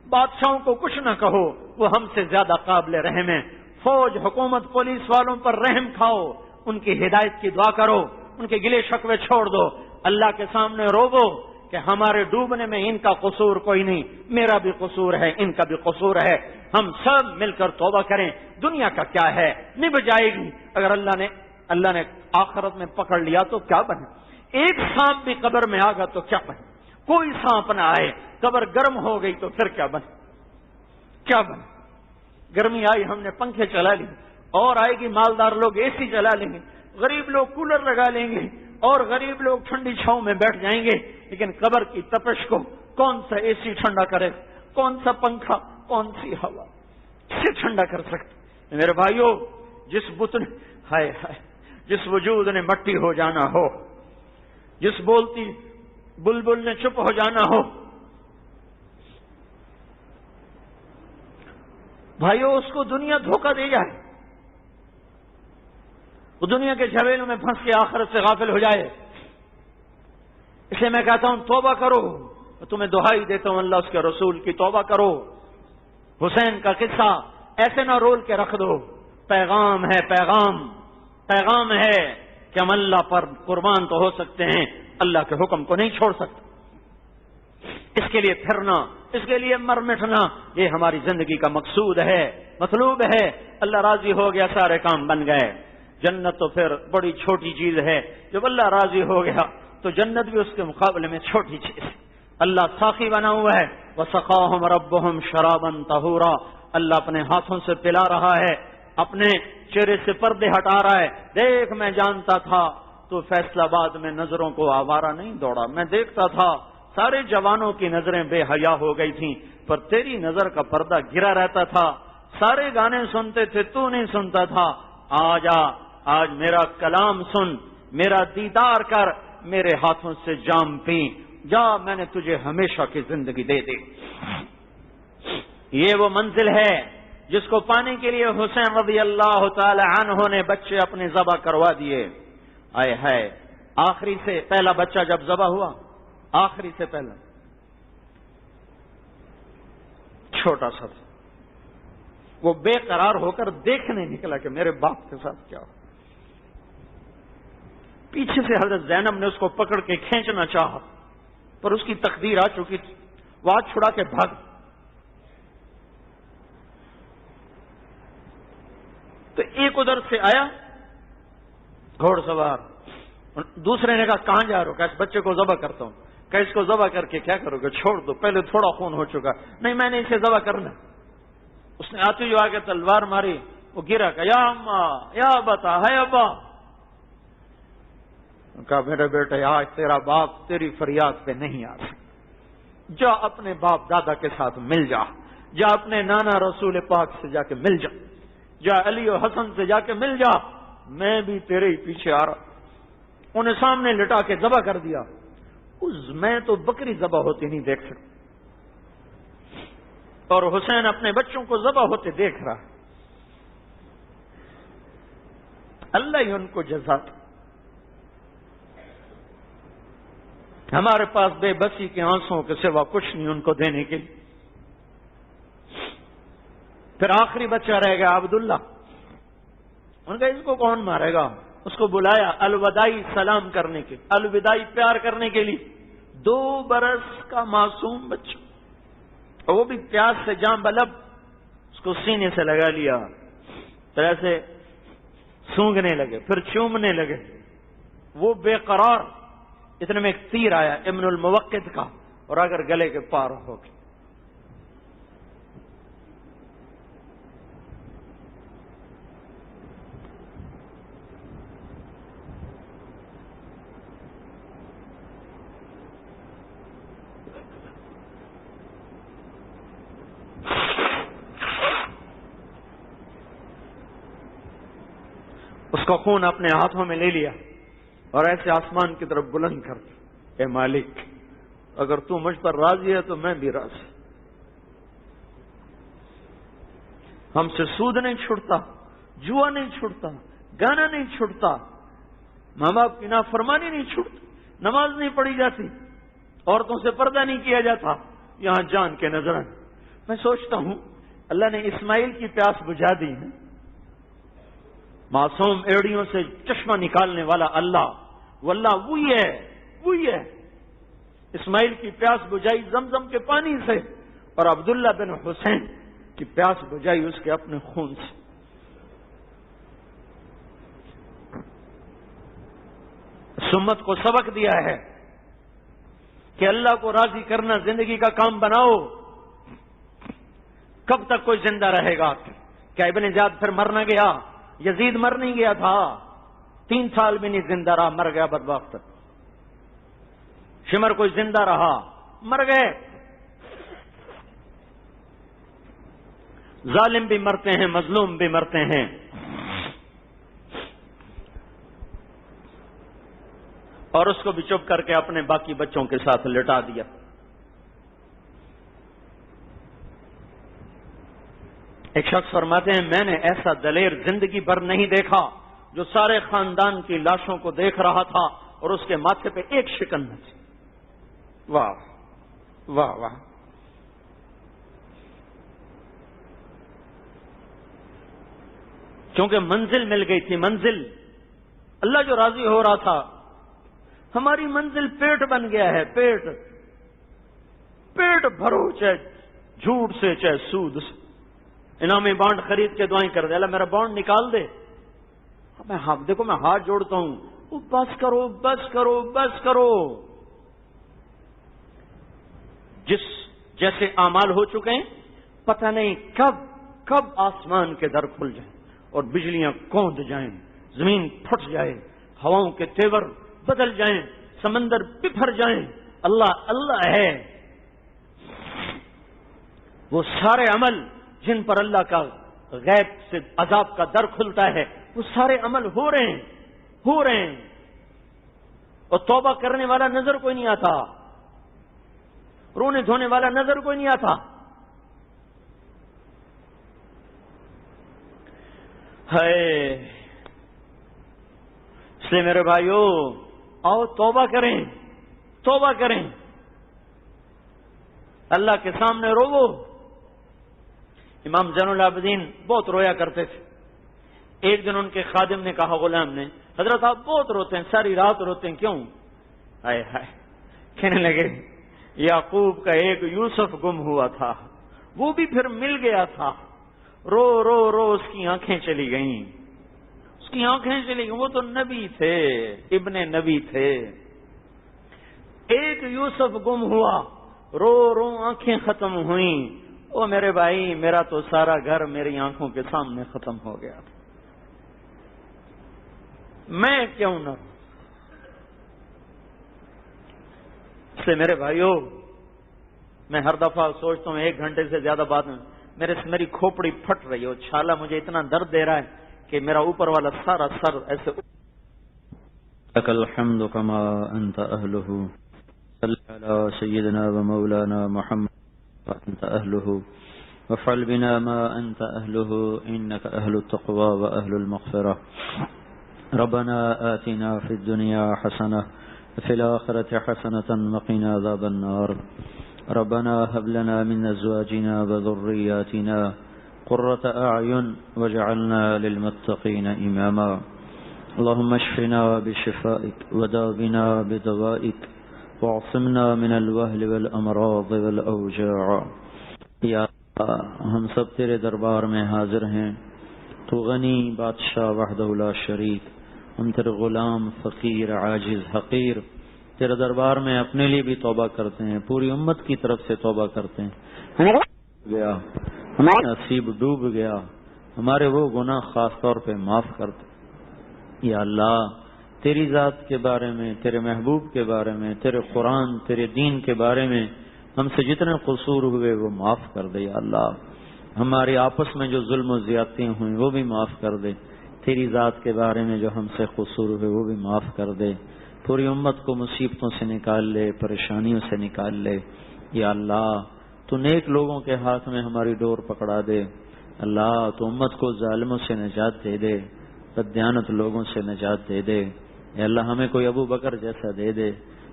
بادشاہوں کو کچھ نہ کہو، وہ ہم سے زیادہ قابل رحم ہیں۔ فوج، حکومت، پولیس والوں پر رحم کھاؤ، ان کی ہدایت کی دعا کرو، ان کے گلے شکوے چھوڑ دو، اللہ کے سامنے روو کہ ہمارے ڈوبنے میں ان کا قصور کوئی نہیں، میرا بھی قصور ہے، ان کا بھی قصور ہے، ہم سب مل کر توبہ کریں۔ دنیا کا کیا ہے، نبھ جائے گی۔ اگر اللہ نے آخرت میں پکڑ لیا تو کیا بنے؟ ایک سانپ بھی قبر میں آ گا تو کیا بنے؟ کوئی سانپ نہ آئے، قبر گرم ہو گئی تو پھر کیا بنے؟ کیا بنے؟ گرمی آئی، ہم نے پنکھے چلا لیے، اور آئے گی مالدار لوگ اے سی چلا لیں گے، غریب لوگ کولر لگا لیں گے، اور غریب لوگ ٹھنڈی چھاؤں میں بیٹھ جائیں گے، لیکن قبر کی تپش کو کون سا اے سی ٹھنڈا کرے؟ کون سا پنکھا، کون سی ہوا سے ٹھنڈا کر سکتے؟ میرے بھائیوں، جس بت نے ہائے ہائے جس وجود نے مٹی ہو جانا ہو، جس بولتی بلبل نے چپ ہو جانا ہو، بھائیوں اس کو دنیا دھوکہ دے جائے، وہ دنیا کے جھویلوں میں پھنس کے آخرت سے غافل ہو جائے۔ اس لیے میں کہتا ہوں توبہ کرو، تمہیں دہائی دیتا ہوں اللہ اس کے رسول کی، توبہ کرو۔ حسین کا قصہ ایسے نہ رول کے رکھ دو، پیغام ہے، پیغام ہے کہ ہم اللہ پر قربان تو ہو سکتے ہیں، اللہ کے حکم کو نہیں چھوڑ سکتے۔ اس کے لیے پھرنا، اس کے لیے مر مٹنا، یہ ہماری زندگی کا مقصود ہے، مطلوب ہے۔ اللہ راضی ہو گیا، سارے کام بن گئے۔ جنت تو پھر بڑی چھوٹی چیز ہے، جب اللہ راضی ہو گیا تو جنت بھی اس کے مقابلے میں چھوٹی چیز ہے۔ اللہ ساقی بنا ہوا ہے، وَسَقَاهُمْ رَبُّهُمْ شَرَابًا طَهُورًا، اللہ اپنے ہاتھوں سے پلا رہا ہے، اپنے چہرے سے پردے ہٹا رہا ہے۔ دیکھ میں جانتا تھا تو فیصل آباد میں نظروں کو آوارہ نہیں دوڑا، میں دیکھتا تھا سارے جوانوں کی نظریں بے حیا ہو گئی تھیں، پر تیری نظر کا پردہ گرا رہتا تھا، سارے گانے سنتے تھے، تو نہیں سنتا تھا۔ آج میرا کلام سن، میرا دیدار کر، میرے ہاتھوں سے جام پی، جا میں نے تجھے ہمیشہ کی زندگی دے دی۔ یہ وہ منزل ہے جس کو پانے کے لیے حسین رضی اللہ تعالی عنہ نے بچے اپنے ذبح کروا دیے۔ آئے ہے آخری سے پہلا بچہ جب ذبح ہوا، آخری سے پہلا چھوٹا سا تھا، وہ بے قرار ہو کر دیکھنے نکلا کہ میرے باپ کے ساتھ کیا ہو۔ پیچھے سے حضرت زینب نے اس کو پکڑ کے کھینچنا چاہا، پر اس کی تقدیر آ چکی تھی، وہ ہاتھ چھڑا کے بھاگ۔ تو ایک ادھر سے آیا گھوڑ سوار، دوسرے نے کہا کہاں جا رہے ہو؟ کہ اس بچے کو ذبح کرتا ہوں۔ کہ اس کو ذبح کر کے کیا کرو گے؟ چھوڑ دو، پہلے تھوڑا خون ہو چکا۔ نہیں میں نے اسے ذبح کرنا۔ اس نے آتے جو آگے تلوار ماری، وہ گرا، کہ یا اماں یا بتا ہے ابا۔ کہا میرے بیٹے آج تیرا باپ تیری فریاد پہ نہیں آ سکتا، جا اپنے باپ دادا کے ساتھ مل جا، جا اپنے نانا رسول پاک سے جا کے مل جا، جا علی و حسن سے جا کے مل جا، میں بھی تیرے ہی پیچھے آ رہا۔ انہیں سامنے لٹا کے ذبح کر دیا۔ میں تو بکری ذبح ہوتی نہیں دیکھ سکتا، اور حسین اپنے بچوں کو ذبح ہوتے دیکھ رہا۔ اللہ ہی ان کو جزا۔ ہمارے پاس بے بسی کے آنسوں کے سوا کچھ نہیں ان کو دینے کے لیے۔ پھر آخری بچہ رہ گیا عبداللہ، ان کا اس کو کون مارے گا؟ اس کو بلایا الوداعی سلام کرنے کے، الوداعی پیار کرنے کے لیے۔ 2 برس کا معصوم بچہ، اور وہ بھی پیاس سے جام بلب، اس کو سینے سے لگا لیا، پھر ایسے سونگنے لگے، پھر چومنے لگے، وہ بے قرار۔ اتنے میں ایک تیر آیا ابن الموقد کا، اور اگر گلے کے پار ہو گئے۔ اس کا خون اپنے ہاتھوں میں لے لیا اور ایسے آسمان کی طرف بلند کر دیا، اے مالک اگر تو مجھ پر راضی ہے تو میں بھی راضی۔ ہم سے سود نہیں چھوٹتا، جوا نہیں چھوٹتا، گانا نہیں چھوٹتا، ماں باپ کی نافرمانی نہیں چھوٹتی، نماز نہیں پڑھی جاتی، عورتوں سے پردہ نہیں کیا جاتا، یہاں جان کے نظر آئے۔ میں سوچتا ہوں اللہ نے اسماعیل کی پیاس بجھا دی ہے، معصوم ایڑیوں سے چشمہ نکالنے والا اللہ، واللہ وہی ہے۔ اسماعیل کی پیاس بجھائی زمزم کے پانی سے، اور عبداللہ بن حسین کی پیاس بجھائی اس کے اپنے خون سے۔ سمت کو سبق دیا ہے کہ اللہ کو راضی کرنا زندگی کا کام بناؤ۔ کب تک کوئی زندہ رہے گا؟ کیا ابن زیاد پھر مر نہ گیا؟ یزید مر نہیں گیا تھا، 3 سال بھی نہیں زندہ رہا، مر گیا بدبخت۔ شمر کوئی زندہ رہا، مر گئے۔ ظالم بھی مرتے ہیں، مظلوم بھی مرتے ہیں۔ اور اس کو بھی چپ کر کے اپنے باقی بچوں کے ساتھ لٹا دیا۔ ایک شخص فرماتے ہیں میں نے ایسا دلیر زندگی بھر نہیں دیکھا جو سارے خاندان کی لاشوں کو دیکھ رہا تھا اور اس کے ماتھے پہ ایک شکن نہ تھی۔ واہ واہ واہ۔ کیونکہ منزل مل گئی تھی، منزل اللہ جو راضی ہو رہا تھا۔ ہماری منزل پیٹ بن گیا ہے، پیٹ بھرو، چاہے جھوٹ سے چاہے سود سے۔ انعامی بانڈ خرید کے دعائیں کر دے، اللہ میرا بانڈ نکال دے۔ دیکھو میں ہاتھ جوڑتا ہوں، بس کرو بس کرو بس کرو۔ جیسے اعمال ہو چکے ہیں، پتہ نہیں کب آسمان کے در کھل جائیں اور بجلیاں کوند جائیں، زمین پھٹ جائے، ہواؤں کے تیور بدل جائیں، سمندر بکھر جائیں۔ اللہ ہے۔ وہ سارے عمل جن پر اللہ کا غیب سے عذاب کا در کھلتا ہے، وہ سارے عمل ہو رہے ہیں، اور توبہ کرنے والا نظر کوئی نہیں آتا، رونے دھونے والا نظر کوئی نہیں آتا۔ ہے اس لیے میرے بھائیو، آؤ توبہ کریں، اللہ کے سامنے رو۔ امام زین العابدین بہت رویا کرتے تھے۔ ایک دن ان کے خادم نے کہا، غلام نے، حضرت آپ بہت روتے ہیں، ساری رات روتے ہیں، کیوں؟ ہائے کہنے لگے یعقوب کا ایک یوسف گم ہوا تھا، وہ بھی پھر مل گیا تھا، رو اس کی آنکھیں چلی گئیں، وہ تو نبی تھے، ابن نبی تھے۔ ایک یوسف گم ہوا، رو آنکھیں ختم ہوئیں۔ او میرے بھائی، میرا تو سارا گھر میری آنکھوں کے سامنے ختم ہو گیا، میں کیوں نہ؟ اس لیے میرے بھائیو، میں ہر دفعہ سوچتا ہوں 1 گھنٹے سے زیادہ بات میں میری کھوپڑی پھٹ رہی ہے، چھالا مجھے اتنا درد دے رہا ہے کہ میرا اوپر والا سارا سر ایسے۔ لك الحمد كما أنت أهله، صل على سيدنا ومولانا محمد وأنت أهله، وافعل بنا ما أنت أهله، إنك أهل التقوى وأهل المغفرة. ربنا آتنا في الدنيا حسنة وفي الآخرة حسنة وقنا عذاب النار. ربنا هب لنا من أزواجنا وذرياتنا قرة أعين واجعلنا للمتقين إماما. اللهم اشفنا بشفائك وداونا بدوائك واعصمنا من الوهل والأمراض والأوجاع. یا ہم سب تیرے دربار میں حاضر ہیں، تو غنی بادشاہ وحدہ لا شریک، ہم تیرے غلام فقیر عاجز حقیر تیرے دربار میں اپنے لیے بھی توبہ کرتے ہیں، پوری امت کی طرف سے توبہ کرتے ہیں۔ ہمارا نصیب ڈوب گیا، ہمارے وہ گناہ خاص طور پہ معاف کرتے۔ یا اللہ، تیری ذات کے بارے میں، تیرے محبوب کے بارے میں، تیرے قرآن، تیرے دین کے بارے میں ہم سے جتنے قصور ہوئے وہ معاف کر دے۔ یا اللہ، ہمارے آپس میں جو ظلم و زیادتیاں ہوئیں وہ بھی معاف کر دے۔ تیری ذات کے بارے میں جو ہم سے قصور ہوئے وہ بھی معاف کر دے۔ پوری امت کو مصیبتوں سے نکال لے، پریشانیوں سے نکال لے۔ یا اللہ، تو نیک لوگوں کے ہاتھ میں ہماری ڈور پکڑا دے۔ اللہ، تو امت کو ظالموں سے نجات دے دے، بددیانت لوگوں سے نجات دے دے۔ یا اللہ، ہمیں کوئی ابو بکر جیسا دے دے،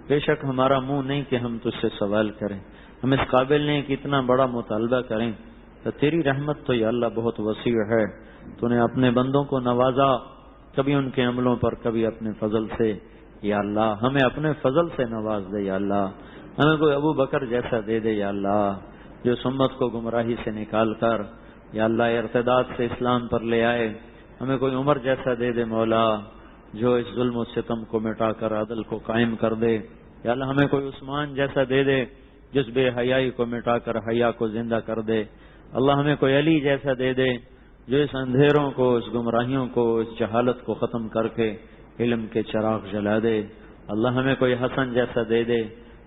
بے شک ہمارا منہ نہیں کہ ہم تجھ سے سوال کریں، ہم اس قابل نہیں کہ اتنا بڑا مطالبہ کریں، تو تیری رحمت تو یا اللہ بہت وسیع ہے، تو نے اپنے بندوں کو نوازا، کبھی ان کے عملوں پر، کبھی اپنے فضل سے، یا اللہ ہمیں اپنے فضل سے نواز دے، یا اللہ ہمیں کوئی ابو بکر جیسا دے دے، یا اللہ جو سمت کو گمراہی سے نکال کر یا اللہ ارتداد سے اسلام پر لے آئے، ہمیں کوئی عمر جیسا دے دے مولا جو اس ظلم و ستم کو مٹا کر عدل کو قائم کر دے، یا اللہ ہمیں کوئی عثمان جیسا دے دے جس بے حیائی کو مٹا کر حیا کو زندہ کر دے، اللہ ہمیں کوئی علی جیسا دے دے جو اس اندھیروں کو، اس گمراہیوں کو، اس جہالت کو ختم کر کے علم کے چراغ جلا دے، اللہ ہمیں کوئی حسن جیسا دے دے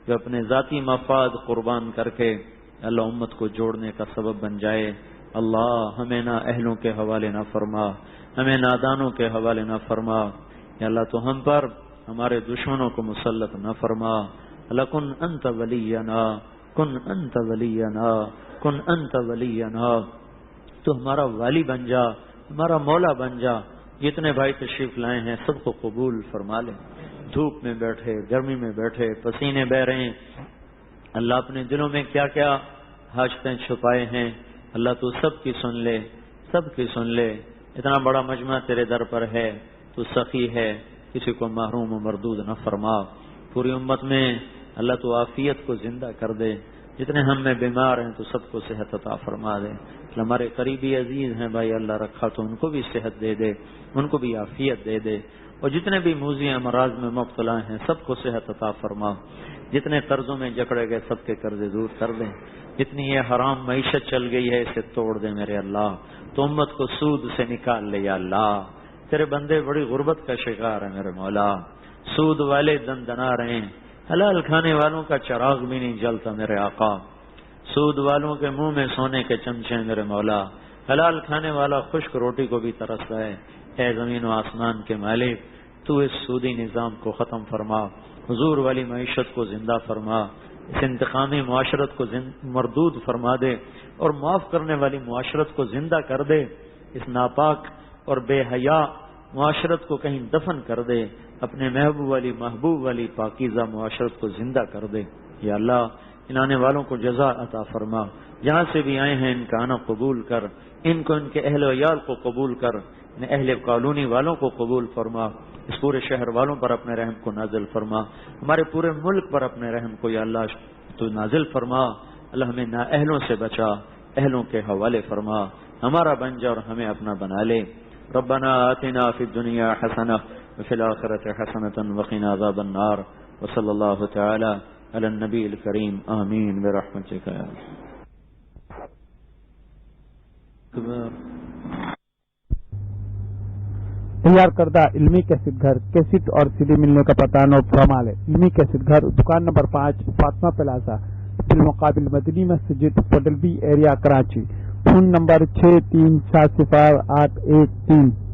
جو اپنے ذاتی مفاد قربان کر کے اللہ امت کو جوڑنے کا سبب بن جائے، اللہ ہمیں نہ اہلوں کے حوالے نہ فرما، ہمیں نادانوں کے حوالے نہ فرما، یا اللہ تو ہم پر ہمارے دشمنوں کو مسلط نہ فرما، اللہ کن انت ولینا، کن انت ولینا، کن انت ولینا، تو ہمارا والی بن جا، ہمارا مولا بن جا، جتنے بھائی تشریف لائے ہیں سب کو قبول فرما لے، دھوپ میں بیٹھے، گرمی میں بیٹھے، پسینے بہ رہے ہیں، اللہ اپنے دلوں میں کیا کیا حاجتیں چھپائے ہیں، اللہ تو سب کی سن لے، سب کی سن لے، اتنا بڑا مجمع تیرے در پر ہے، تو سخی ہے، کسی کو محروم و مردود نہ فرما، پوری امت میں اللہ تو عافیت کو زندہ کر دے، جتنے ہم میں بیمار ہیں تو سب کو صحت عطا فرما دے، ہمارے قریبی عزیز ہیں بھائی اللہ رکھا تو ان کو بھی صحت دے دے، ان کو بھی عافیت دے دے، اور جتنے بھی موذی امراض میں مبتلا ہیں سب کو صحت عطا فرما، جتنے قرضوں میں جکڑے گئے سب کے قرضے دور کر دیں، جتنی یہ حرام معیشت چل گئی ہے اسے توڑ دے میرے اللہ، تو امت کو سود سے نکال لے یا اللہ، تیرے بندے بڑی غربت کا شکار ہیں میرے مولا، سود والے دن دنا رہے ہیں، حلال کھانے والوں کا چراغ بھی نہیں جلتا میرے آقا، سود والوں کے منہ میں سونے کے چمچے میرے مولا، حلال کھانے والا خشک روٹی کو بھی ترستا ہے، اے زمین و آسمان کے مالک تو اس سودی نظام کو ختم فرما، حضور والی معیشت کو زندہ فرما، اس انتقامی معاشرت کو مردود فرما دے، اور معاف کرنے والی معاشرت کو زندہ کر دے، اس ناپاک اور بے حیا معاشرت کو کہیں دفن کر دے، اپنے محبوب والی پاکیزہ معاشرت کو زندہ کر دے، یا اللہ ان آنے والوں کو جزا عطا فرما، جہاں سے بھی آئے ہیں ان کا آنا قبول کر، ان کو ان کے اہل و عیال کو قبول کر، ان اہل کالونی والوں کو قبول فرما، اس پورے شہر والوں پر اپنے رحم کو نازل فرما، ہمارے پورے ملک پر اپنے رحم کو یا اللہ تو نازل فرما، اللہ ہمیں نااہلوں سے بچا، اہلوں کے حوالے فرما، ہمارا بن جا اور ہمیں اپنا بنا لے، ربنا آتنا فی الدنیا حسنہ وفی الآخرۃ حسنۃ وقنا عذاب النار، وصلی اللہ تعالی علی النبی الکریم، آمین برحمتک یا تیار کردہ علمی کیسٹ گھر، کیسٹ اور سی ڈی ملنے کا پتہ نوٹ فرما لیں۔ علمی کیسٹ گھر، دکان نمبر 5، فاطمہ پلازا، بالمقابل مدنی مسجد، پڈل B area, Karachi. Phone number 63408113۔